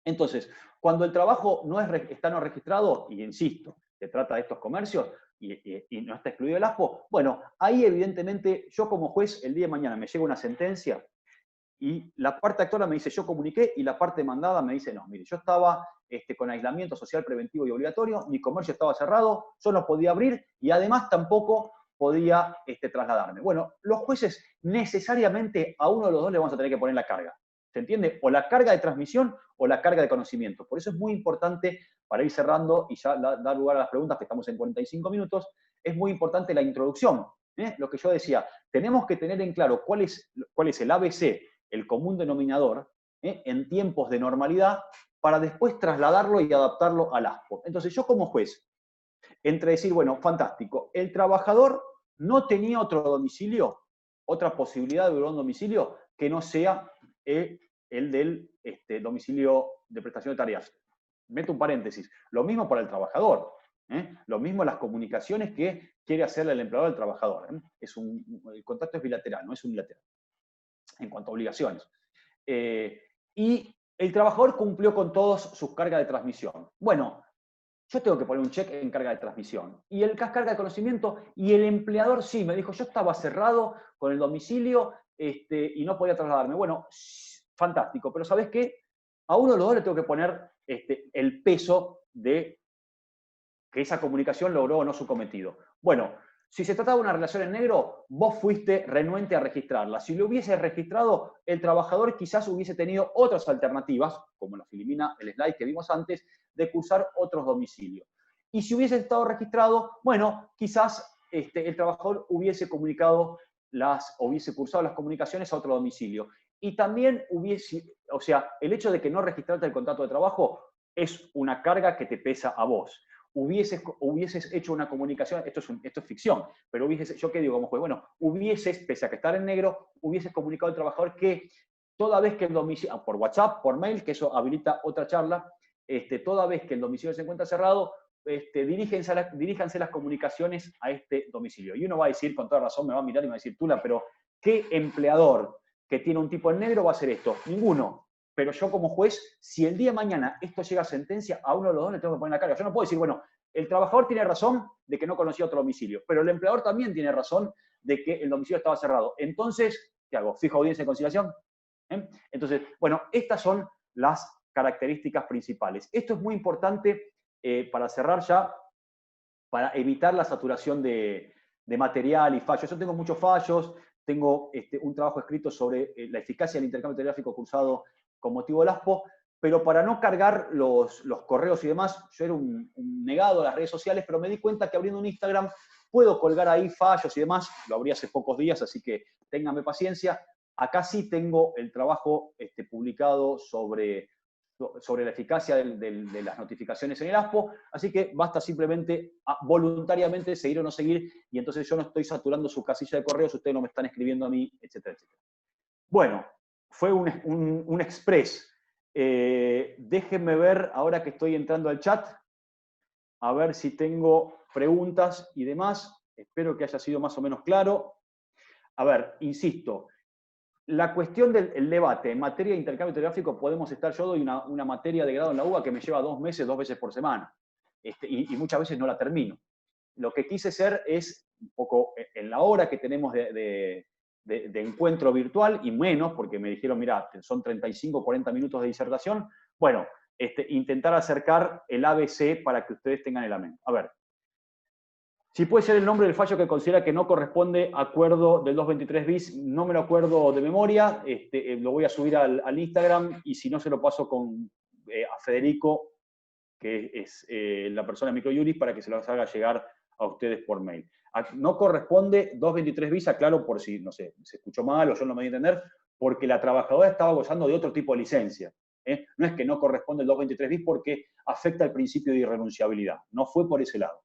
Entonces, cuando el trabajo está no registrado, y insisto, se trata de estos comercios y no está excluido el ASPO, bueno, ahí evidentemente yo como juez el día de mañana me llega una sentencia y la parte actora me dice yo comuniqué y la parte demandada me dice no, mire, yo estaba con aislamiento social preventivo y obligatorio, mi comercio estaba cerrado, yo no podía abrir y además tampoco podía trasladarme. Bueno, los jueces necesariamente a uno de los dos le vamos a tener que poner la carga. ¿Se entiende? O la carga de transmisión o la carga de conocimiento. Por eso es muy importante, para ir cerrando y ya dar lugar a las preguntas, que estamos en 45 minutos, es muy importante la introducción. Lo que yo decía, tenemos que tener en claro cuál es el ABC, el común denominador, en tiempos de normalidad, para después trasladarlo y adaptarlo al ASPO. Entonces yo como juez, entre decir, bueno, fantástico, el trabajador no tenía otro domicilio, otra posibilidad de un domicilio que no sea el del domicilio de prestación de tareas. Meto un paréntesis. Lo mismo para el trabajador. Lo mismo las comunicaciones que quiere hacerle el empleador al trabajador. El contacto es bilateral, no es unilateral en cuanto a obligaciones. Y el trabajador cumplió con todas sus cargas de transmisión. Bueno, yo tengo que poner un check en carga de transmisión. Y el carga de conocimiento, y el empleador sí, me dijo, yo estaba cerrado con el domicilio y no podía trasladarme. Bueno, fantástico, pero ¿sabés qué? A uno de los dos le tengo que poner el peso de que esa comunicación logró o no su cometido. Bueno, si se trataba de una relación en negro, vos fuiste renuente a registrarla. Si lo hubiese registrado, el trabajador quizás hubiese tenido otras alternativas, como nos elimina el slide que vimos antes, de cursar otros domicilios. Y si hubiese estado registrado, bueno, quizás el trabajador hubiese cursado las comunicaciones a otro domicilio. Y también el hecho de que no registrarte el contrato de trabajo es una carga que te pesa a vos. Hubieses hecho una comunicación, esto es ficción, pero yo qué digo como juez, bueno, pese a que estar en negro, hubieses comunicado al trabajador que toda vez que el domicilio, por WhatsApp, por mail, que eso habilita otra charla, toda vez que el domicilio se encuentra cerrado, diríjanse las comunicaciones a este domicilio. Y uno va a decir, con toda razón, me va a mirar y me va a decir, Tula, pero ¿qué empleador que tiene un tipo en negro va a hacer esto? Ninguno. Pero yo como juez, si el día de mañana esto llega a sentencia, a uno de los dos le tengo que poner la carga. Yo no puedo decir, bueno, el trabajador tiene razón de que no conocía otro domicilio, pero el empleador también tiene razón de que el domicilio estaba cerrado. Entonces, ¿qué hago? ¿Fijo audiencia de conciliación? Entonces, bueno, estas son las características principales. Esto es muy importante para cerrar ya. para evitar la saturación de material y fallos. Yo tengo muchos fallos, tengo un trabajo escrito sobre la eficacia del intercambio telegráfico cruzado con motivo del ASPO, pero para no cargar los correos y demás, yo era un negado a las redes sociales, pero me di cuenta que abriendo un Instagram puedo colgar ahí fallos y demás, lo abrí hace pocos días, así que ténganme paciencia. Acá sí tengo el trabajo publicado sobre la eficacia de las notificaciones en el ASPO, así que basta simplemente voluntariamente seguir o no seguir, y entonces yo no estoy saturando su casilla de correos, ustedes no me están escribiendo a mí, etcétera, etcétera. Bueno, fue un express. Déjenme ver, ahora que estoy entrando al chat, a ver si tengo preguntas y demás. Espero que haya sido más o menos claro. A ver, insisto, la cuestión del debate en materia de intercambio telegráfico, podemos estar, yo doy una materia de grado en la UBA que me lleva 2 meses, 2 veces por semana, y muchas veces no la termino. Lo que quise ser es, un poco en la hora que tenemos de encuentro virtual, y menos, porque me dijeron, mira, son 35, 40 minutos de disertación, bueno, intentar acercar el ABC para que ustedes tengan el amén. A ver, si puede ser el nombre del fallo que considera que no corresponde a acuerdo del 223 bis, no me lo acuerdo de memoria, lo voy a subir al Instagram, y si no se lo paso a Federico, que es la persona de Microjuris, para que se los haga llegar a ustedes por mail. No corresponde 223 bis, aclaro por si, no sé, se escuchó mal o yo no me di a entender, porque la trabajadora estaba gozando de otro tipo de licencia. No es que no corresponde el 223 bis porque afecta el principio de irrenunciabilidad. No fue por ese lado.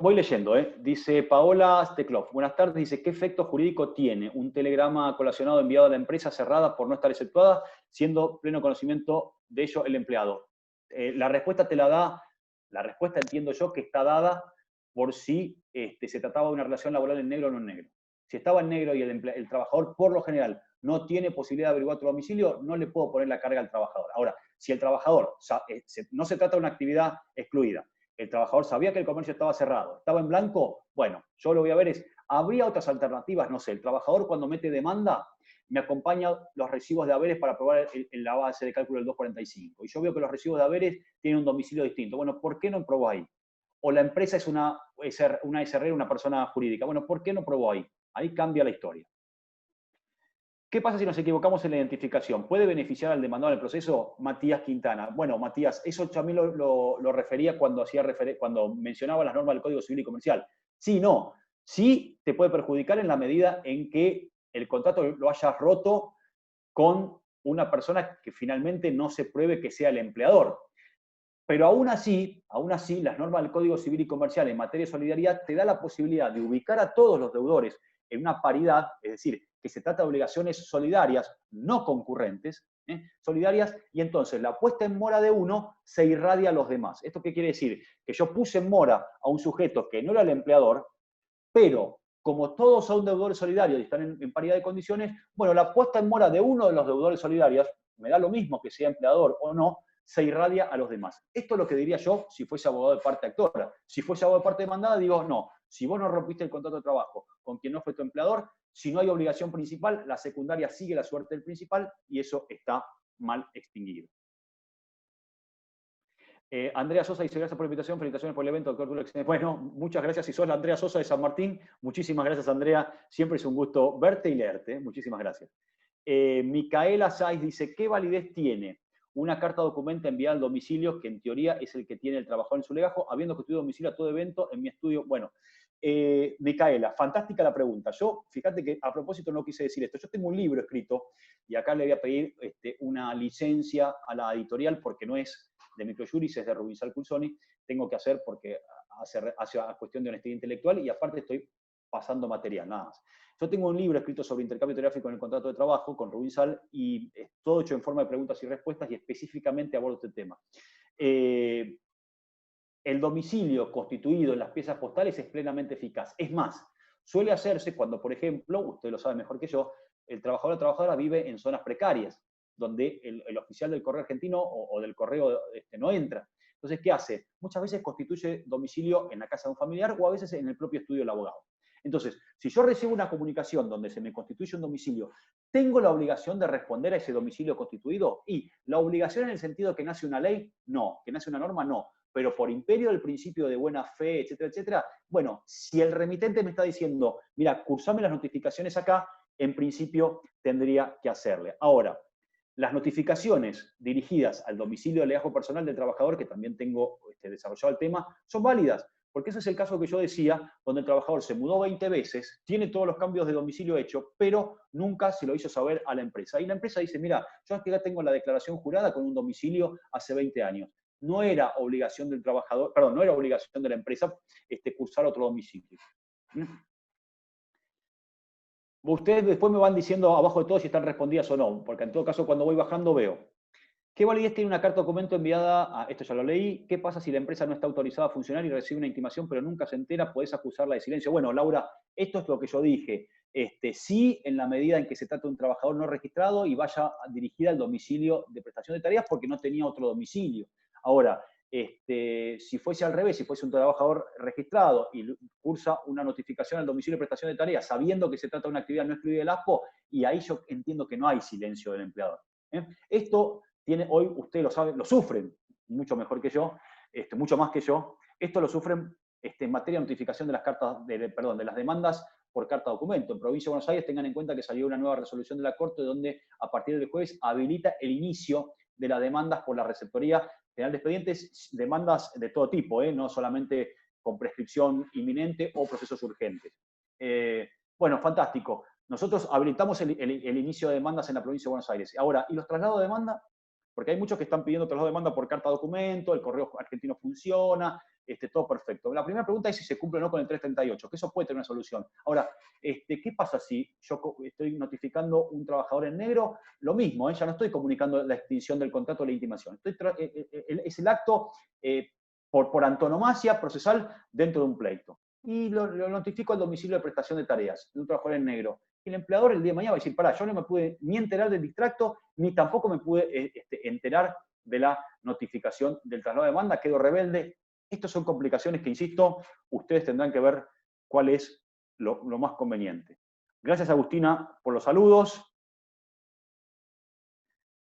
Voy leyendo, dice Paola Steklov. Buenas tardes, dice, ¿qué efecto jurídico tiene un telegrama colacionado enviado a la empresa cerrada por no estar exceptuada, siendo pleno conocimiento de ello el empleado? La respuesta entiendo yo que está dada por si se trataba de una relación laboral en negro o no en negro. Si estaba en negro y el trabajador, por lo general, no tiene posibilidad de averiguar tu domicilio, no le puedo poner la carga al trabajador. Ahora, si el trabajador, no se trata de una actividad excluida, el trabajador sabía que el comercio estaba cerrado, estaba en blanco, bueno, yo lo voy a ver ¿habría otras alternativas? No sé, el trabajador cuando mete demanda me acompaña los recibos de haberes para probar la base de cálculo del 245. Y yo veo que los recibos de haberes tienen un domicilio distinto. Bueno, ¿por qué no probó ahí? O la empresa es una SRL, una persona jurídica. Bueno, ¿por qué no probó ahí? Ahí cambia la historia. ¿Qué pasa si nos equivocamos en la identificación? ¿Puede beneficiar al demandado en el proceso? Matías Quintana. Bueno, Matías, eso también lo refería cuando mencionaba las normas del Código Civil y Comercial. Sí, no. Sí te puede perjudicar en la medida en que el contrato lo hayas roto con una persona que finalmente no se pruebe que sea el empleador. Pero aún así, las normas del Código Civil y Comercial en materia de solidaridad te da la posibilidad de ubicar a todos los deudores en una paridad, es decir, que se trata de obligaciones solidarias, no concurrentes, solidarias, y entonces la puesta en mora de uno se irradia a los demás. ¿Esto qué quiere decir? Que yo puse en mora a un sujeto que no era el empleador, pero como todos son deudores solidarios y están en paridad de condiciones, bueno, la puesta en mora de uno de los deudores solidarios, me da lo mismo que sea empleador o no, se irradia a los demás. Esto es lo que diría yo si fuese abogado de parte actora. Si fuese abogado de parte demandada, digo, no, si vos no rompiste el contrato de trabajo con quien no fue tu empleador, si no hay obligación principal, la secundaria sigue la suerte del principal y eso está mal extinguido. Andrea Sosa dice, gracias por la invitación, felicitaciones por el evento, doctor Dulex. Bueno, muchas gracias. Si sos la Andrea Sosa de San Martín, muchísimas gracias, Andrea. Siempre es un gusto verte y leerte. Muchísimas gracias. Micaela Saiz dice, ¿qué validez tiene una carta documenta enviada al domicilio, que en teoría es el que tiene el trabajador en su legajo, habiendo constituido domicilio a todo evento en mi estudio? Bueno, Micaela, fantástica la pregunta. Yo, fíjate que a propósito no quise decir esto. Yo tengo un libro escrito, y acá le voy a pedir una licencia a la editorial, porque no es de Microjuris, es de Rubinsal Culsoni, tengo que hacer porque hace cuestión de honestidad intelectual, y aparte estoy pasando material, nada más. Yo tengo un libro escrito sobre intercambio telegráfico en el contrato de trabajo con Rubinsal, y es todo hecho en forma de preguntas y respuestas, y específicamente abordo este tema. El domicilio constituido en las piezas postales es plenamente eficaz. Es más, suele hacerse cuando, por ejemplo, usted lo sabe mejor que yo, el trabajador o trabajadora vive en zonas precarias, donde el oficial del correo argentino o del correo no entra. Entonces, ¿qué hace? Muchas veces constituye domicilio en la casa de un familiar o a veces en el propio estudio del abogado. Entonces, si yo recibo una comunicación donde se me constituye un domicilio, ¿tengo la obligación de responder a ese domicilio constituido? Y la obligación en el sentido que nace una ley, no. Que nace una norma, no. pero por imperio del principio de buena fe, etcétera, etcétera, bueno, si el remitente me está diciendo, mira, cursame las notificaciones acá, en principio tendría que hacerle. Ahora, las notificaciones dirigidas al domicilio de legajo personal del trabajador, que también tengo desarrollado el tema, son válidas, porque ese es el caso que yo decía, donde el trabajador se mudó 20 veces, tiene todos los cambios de domicilio hechos, pero nunca se lo hizo saber a la empresa. Y la empresa dice, mira, yo aquí ya tengo la declaración jurada con un domicilio hace 20 años. No era obligación del trabajador, perdón, no era obligación de la empresa cursar otro domicilio. Ustedes después me van diciendo abajo de todo si están respondidas o no, porque en todo caso cuando voy bajando veo. ¿Qué validez tiene una carta documento enviada? Esto ya lo leí. ¿Qué pasa si la empresa no está autorizada a funcionar y recibe una intimación pero nunca se entera? Podés acusarla de silencio. Bueno, Laura, esto es lo que yo dije. Sí, en la medida en que se trata de un trabajador no registrado y vaya dirigida al domicilio de prestación de tareas porque no tenía otro domicilio. Ahora, si fuese al revés, si fuese un trabajador registrado y cursa una notificación al domicilio de prestación de tareas sabiendo que se trata de una actividad no excluida del ASPO, y ahí yo entiendo que no hay silencio del empleador. Esto tiene, hoy ustedes lo saben, lo sufren mucho mejor que yo, mucho más que yo. Esto lo sufren en materia de notificación de las cartas, de las demandas por carta documento. En Provincia de Buenos Aires tengan en cuenta que salió una nueva resolución de la Corte donde a partir del jueves habilita el inicio de las demandas por la Receptoría General de Expedientes, demandas de todo tipo, no solamente con prescripción inminente o procesos urgentes. Bueno, fantástico. Nosotros habilitamos el inicio de demandas en la Provincia de Buenos Aires. Ahora, ¿y los traslados de demanda? Porque hay muchos que están pidiendo traslado de demanda por carta documento, el correo argentino funciona, todo perfecto. La primera pregunta es si se cumple o no con el 338, que eso puede tener una solución. Ahora, ¿qué pasa si yo estoy notificando un trabajador en negro? Lo mismo, ya no estoy comunicando la extinción del contrato o la intimación. Es el acto por antonomasia procesal dentro de un pleito. Y lo notifico al domicilio de prestación de tareas de un trabajador en negro. Y el empleador el día de mañana va a decir, pará, yo no me pude ni enterar del distracto, ni tampoco me pude enterar de la notificación del traslado de demanda, quedo rebelde. Estas son complicaciones que, insisto, ustedes tendrán que ver cuál es lo más conveniente. Gracias, Agustina, por los saludos.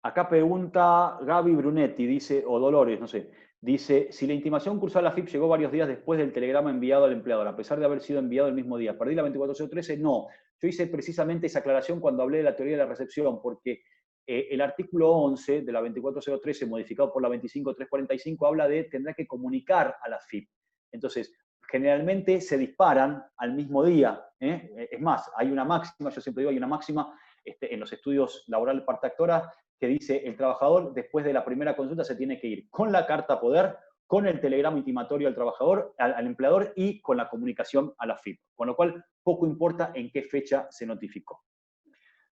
Acá pregunta Gaby Brunetti, dice, o Dolores, no sé, dice, si la intimación cursal a la FIP llegó varios días después del telegrama enviado al empleador, a pesar de haber sido enviado el mismo día, ¿perdí la 24013? No. Yo hice precisamente esa aclaración cuando hablé de la teoría de la recepción, porque el artículo 11 de la 24013, modificado por la 25345, habla de tendrá que comunicar a la FIP. Entonces, generalmente se disparan al mismo día. Es más, hay una máxima, yo siempre digo, hay una máxima en los estudios laborales partactora que dice el trabajador después de la primera consulta se tiene que ir con la carta poder, con el telegrama intimatorio al trabajador, al empleador y con la comunicación a la FIP. Con lo cual, poco importa en qué fecha se notificó.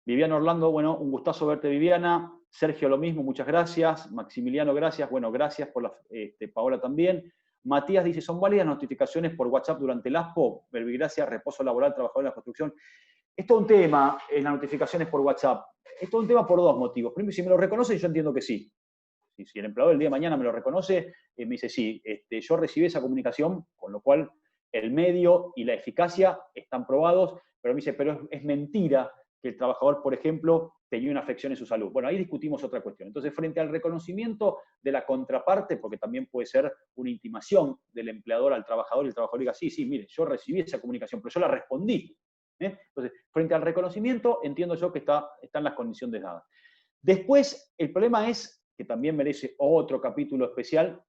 Viviana Orlando, bueno, un gustazo verte, Viviana. Sergio, lo mismo, muchas gracias. Maximiliano, gracias. Bueno, gracias por Paola también. Matías dice, ¿son válidas notificaciones por WhatsApp durante el ASPO? Verbigracia, reposo laboral, trabajador en la construcción. Es todo un tema en las notificaciones por WhatsApp. Es todo un tema por dos motivos. Primero, si me lo reconoce, yo entiendo que sí. Si el empleador el día de mañana me lo reconoce, me dice, sí, yo recibí esa comunicación, con lo cual el medio y la eficacia están probados, pero me dice, pero es mentira que el trabajador, por ejemplo, tenía una afección en su salud. Bueno, ahí discutimos otra cuestión. Entonces, frente al reconocimiento de la contraparte, porque también puede ser una intimación del empleador al trabajador, y el trabajador diga, sí, mire, yo recibí esa comunicación, pero yo la respondí. Entonces, frente al reconocimiento, entiendo yo que están las condiciones dadas. Después, el problema es, que también merece otro capítulo especial,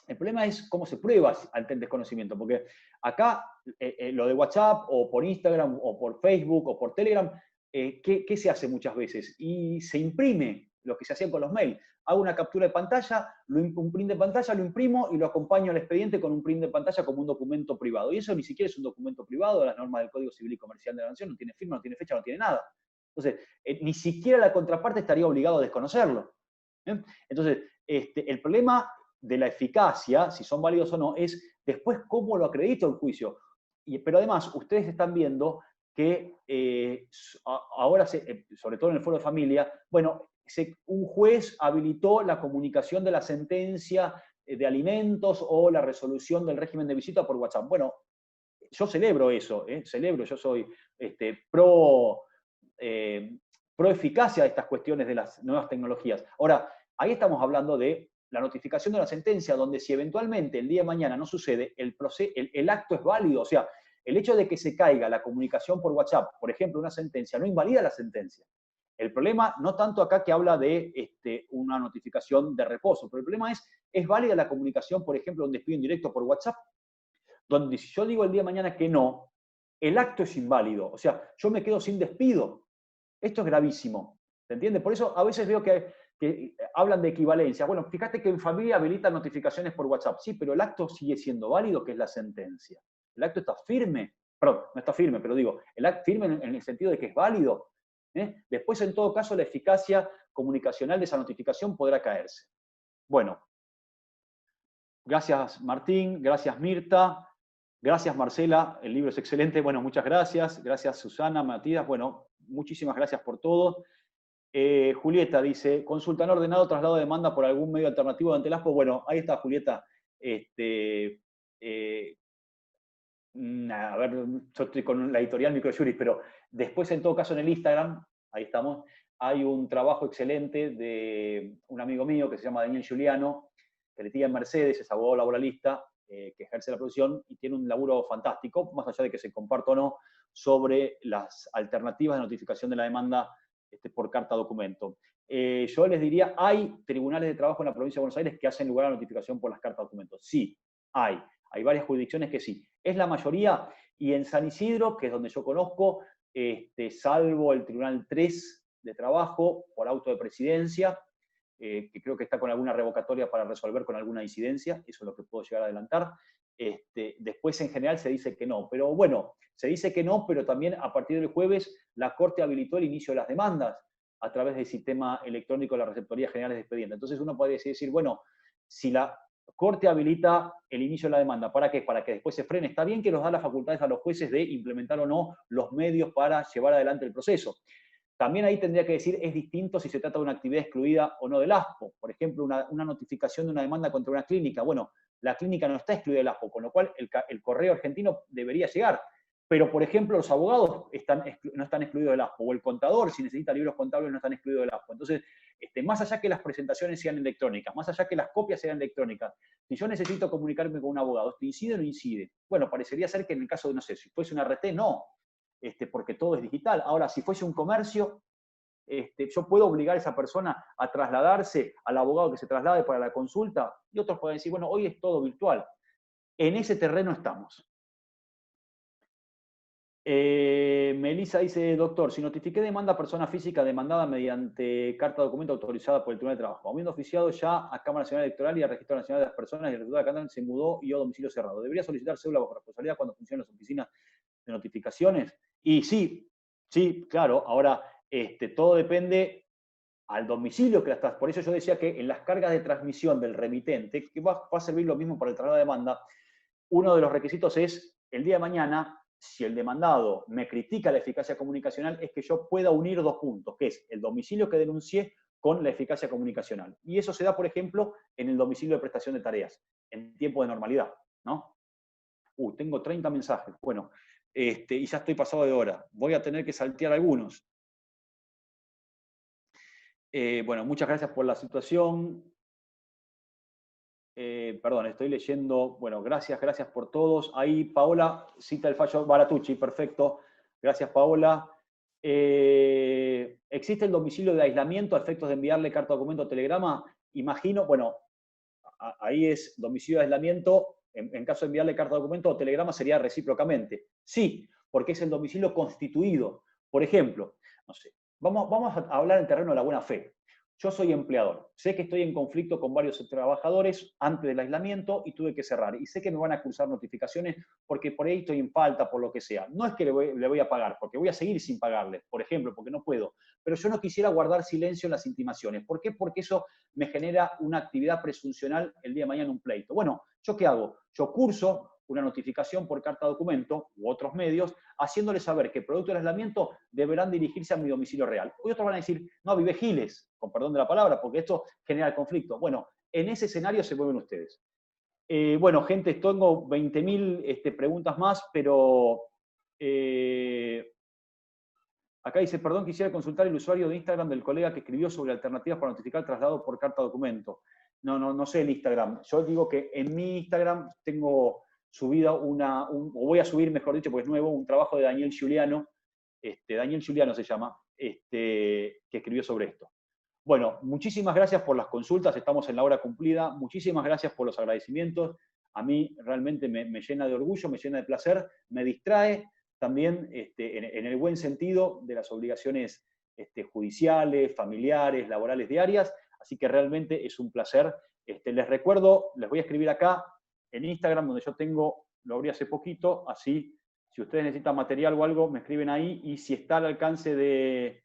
el problema es cómo se prueba ante el desconocimiento, porque acá lo de WhatsApp, o por Instagram, o por Facebook, o por Telegram, ¿qué se hace muchas veces? Y se imprime lo que se hacía con los mails. Hago una captura de pantalla, un print de pantalla, lo imprimo y lo acompaño al expediente con un print de pantalla como un documento privado. Y eso ni siquiera es un documento privado, las normas del Código Civil y Comercial de la Nación, no tiene firma, no tiene fecha, no tiene nada. Entonces, ni siquiera la contraparte estaría obligado a desconocerlo. Entonces, el problema de la eficacia, si son válidos o no, es después cómo lo acredito el juicio. Pero además, ustedes están viendo que ahora, sobre todo en el foro de familia, bueno, un juez habilitó la comunicación de la sentencia de alimentos o la resolución del régimen de visita por WhatsApp. Bueno, yo celebro eso, yo soy pro eficacia de estas cuestiones de las nuevas tecnologías. Ahora, ahí estamos hablando de la notificación de una sentencia donde si eventualmente el día de mañana no sucede, el acto es válido. O sea, el hecho de que se caiga la comunicación por WhatsApp, por ejemplo, una sentencia, no invalida la sentencia. El problema, no tanto acá que habla de una notificación de reposo, pero el problema es válida la comunicación, por ejemplo, un despido indirecto por WhatsApp, donde si yo digo el día de mañana que no, el acto es inválido. O sea, yo me quedo sin despido. Esto es gravísimo. ¿Se entiende? Por eso a veces veo que hablan de equivalencia. Bueno, fíjate que en familia habilitan notificaciones por WhatsApp. Sí, pero el acto sigue siendo válido, que es la sentencia. El acto está firme. Perdón, no está firme, pero digo, el acto firme en el sentido de que es válido. Después, en todo caso, la eficacia comunicacional de esa notificación podrá caerse. Bueno, gracias Martín, gracias Mirta, gracias Marcela, el libro es excelente. Bueno, muchas gracias. Gracias Susana, Matías. Bueno, muchísimas gracias por todo. Julieta dice, consulta no ordenado, traslado de demanda por algún medio alternativo ante el ASPO. Bueno, ahí está Julieta. A ver, yo estoy con la editorial Microjuris, pero después en todo caso en el Instagram, ahí estamos, hay un trabajo excelente de un amigo mío que se llama Daniel Giuliano, que litiga en Mercedes, es abogado laboralista, que ejerce la profesión y tiene un laburo fantástico, más allá de que se comparta o no, sobre las alternativas de notificación de la demanda por carta documento. Yo les diría, ¿hay tribunales de trabajo en la provincia de Buenos Aires que hacen lugar a la notificación por las cartas documentos? Sí, hay. Hay varias jurisdicciones que sí. Es la mayoría, y en San Isidro, que es donde yo conozco, salvo el Tribunal 3 de Trabajo por auto de presidencia, que creo que está con alguna revocatoria para resolver con alguna incidencia, eso es lo que puedo llegar a adelantar. Después, en general, se dice que no. Pero bueno, se dice que no, pero también a partir del jueves la Corte habilitó el inicio de las demandas a través del sistema electrónico de la Receptoría General de Expedientes. Entonces uno puede decir, bueno, si la Corte habilita el inicio de la demanda, ¿para qué? Para que después se frene. Está bien que nos da las facultades a los jueces de implementar o no los medios para llevar adelante el proceso. También ahí tendría que decir, es distinto si se trata de una actividad excluida o no del ASPO. Por ejemplo, una notificación de una demanda contra una clínica. Bueno, la clínica no está excluida del ASPO, con lo cual el correo argentino debería llegar. Pero, por ejemplo, los abogados no están excluidos del ASPO, o el contador, si necesita libros contables, no están excluidos del ASPO. Entonces, más allá que las presentaciones sean electrónicas, más allá que las copias sean electrónicas, si yo necesito comunicarme con un abogado, ¿esto incide o no incide? Bueno, parecería ser que en el caso de, no sé, si fuese una RT, no, porque todo es digital. Ahora, si fuese un comercio, yo puedo obligar a esa persona a trasladarse al abogado que se traslade para la consulta, y otros pueden decir, bueno, hoy es todo virtual. En ese terreno estamos. Melissa dice, doctor, si notifiqué demanda a persona física demandada mediante carta de documento autorizada por el Tribunal de Trabajo, habiendo oficiado ya a Cámara Nacional Electoral y al Registro Nacional de las Personas y el Resultado de Cámara se mudó y a domicilio cerrado, ¿debería solicitar cédula bajo responsabilidad cuando funcionan las oficinas de notificaciones? Y sí, claro, ahora todo depende al domicilio que la estás. Por eso yo decía que en las cargas de transmisión del remitente, que va a servir lo mismo para el traslado de demanda, uno de los requisitos es, el día de mañana, si el demandado me critica la eficacia comunicacional, es que yo pueda unir dos puntos, que es el domicilio que denuncié con la eficacia comunicacional. Y eso se da, por ejemplo, en el domicilio de prestación de tareas, en tiempo de normalidad, ¿no? Tengo 30 mensajes. Bueno, y ya estoy pasado de hora. Voy a tener que saltear algunos. Bueno, muchas gracias por la situación. Perdón, estoy leyendo. Bueno, gracias por todos. Ahí Paola cita el fallo Baratucci, perfecto. Gracias, Paola. ¿Existe el domicilio de aislamiento a efectos de enviarle carta, documento o telegrama? Imagino, bueno, ahí es domicilio de aislamiento. En caso de enviarle carta, documento o telegrama sería recíprocamente. Sí, porque es el domicilio constituido. Por ejemplo, no sé, vamos a hablar en terreno de la buena fe. Yo soy empleador, sé que estoy en conflicto con varios trabajadores antes del aislamiento y tuve que cerrar. Y sé que me van a cruzar notificaciones porque por ahí estoy en falta, por lo que sea. No es que le voy a pagar, porque voy a seguir sin pagarle, por ejemplo, porque no puedo. Pero yo no quisiera guardar silencio en las intimaciones. ¿Por qué? Porque eso me genera una actividad presuncional el día de mañana en un pleito. Bueno, ¿yo qué hago? Yo curso una notificación por carta documento u otros medios, haciéndoles saber que producto del aislamiento deberán dirigirse a mi domicilio real. Hoy otros van a decir, no, vive Giles, con perdón de la palabra, porque esto genera el conflicto. Bueno, en ese escenario se mueven ustedes. Bueno, gente, tengo 20.000 preguntas más, pero acá dice, perdón, quisiera consultar el usuario de Instagram del colega que escribió sobre alternativas para notificar traslado por carta documento. no sé el Instagram. Yo digo que en mi Instagram tengo subida o voy a subir, mejor dicho, porque es nuevo, un trabajo de Daniel Giuliano, Daniel Giuliano se llama, que escribió sobre esto. Bueno, muchísimas gracias por las consultas, estamos en la hora cumplida, muchísimas gracias por los agradecimientos. A mí realmente me llena de orgullo, me llena de placer, me distrae también en el buen sentido de las obligaciones judiciales, familiares, laborales diarias, así que realmente es un placer. Les recuerdo, les voy a escribir acá en Instagram, donde yo tengo, lo abrí hace poquito, así, si ustedes necesitan material o algo, me escriben ahí, y si está al alcance de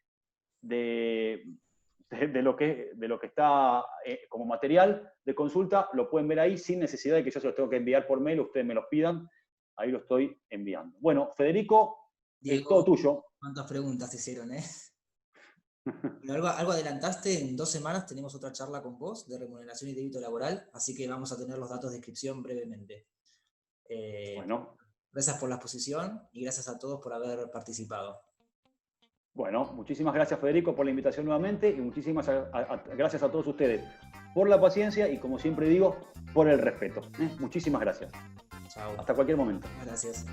lo que está como material de consulta, lo pueden ver ahí sin necesidad de que yo se los tenga que enviar por mail, ustedes me los pidan, ahí lo estoy enviando. Bueno, Federico, Diego, es todo tuyo. ¿cuántas preguntas te hicieron, Pero algo adelantaste, en 2 semanas tenemos otra charla con vos de remuneración y débito laboral, así que vamos a tener los datos de inscripción brevemente. Bueno. Gracias por la exposición y gracias a todos por haber participado. Bueno, muchísimas gracias, Federico, por la invitación nuevamente, y muchísimas gracias a todos ustedes por la paciencia y, como siempre digo, por el respeto. Muchísimas gracias. Chao. Hasta cualquier momento. Gracias.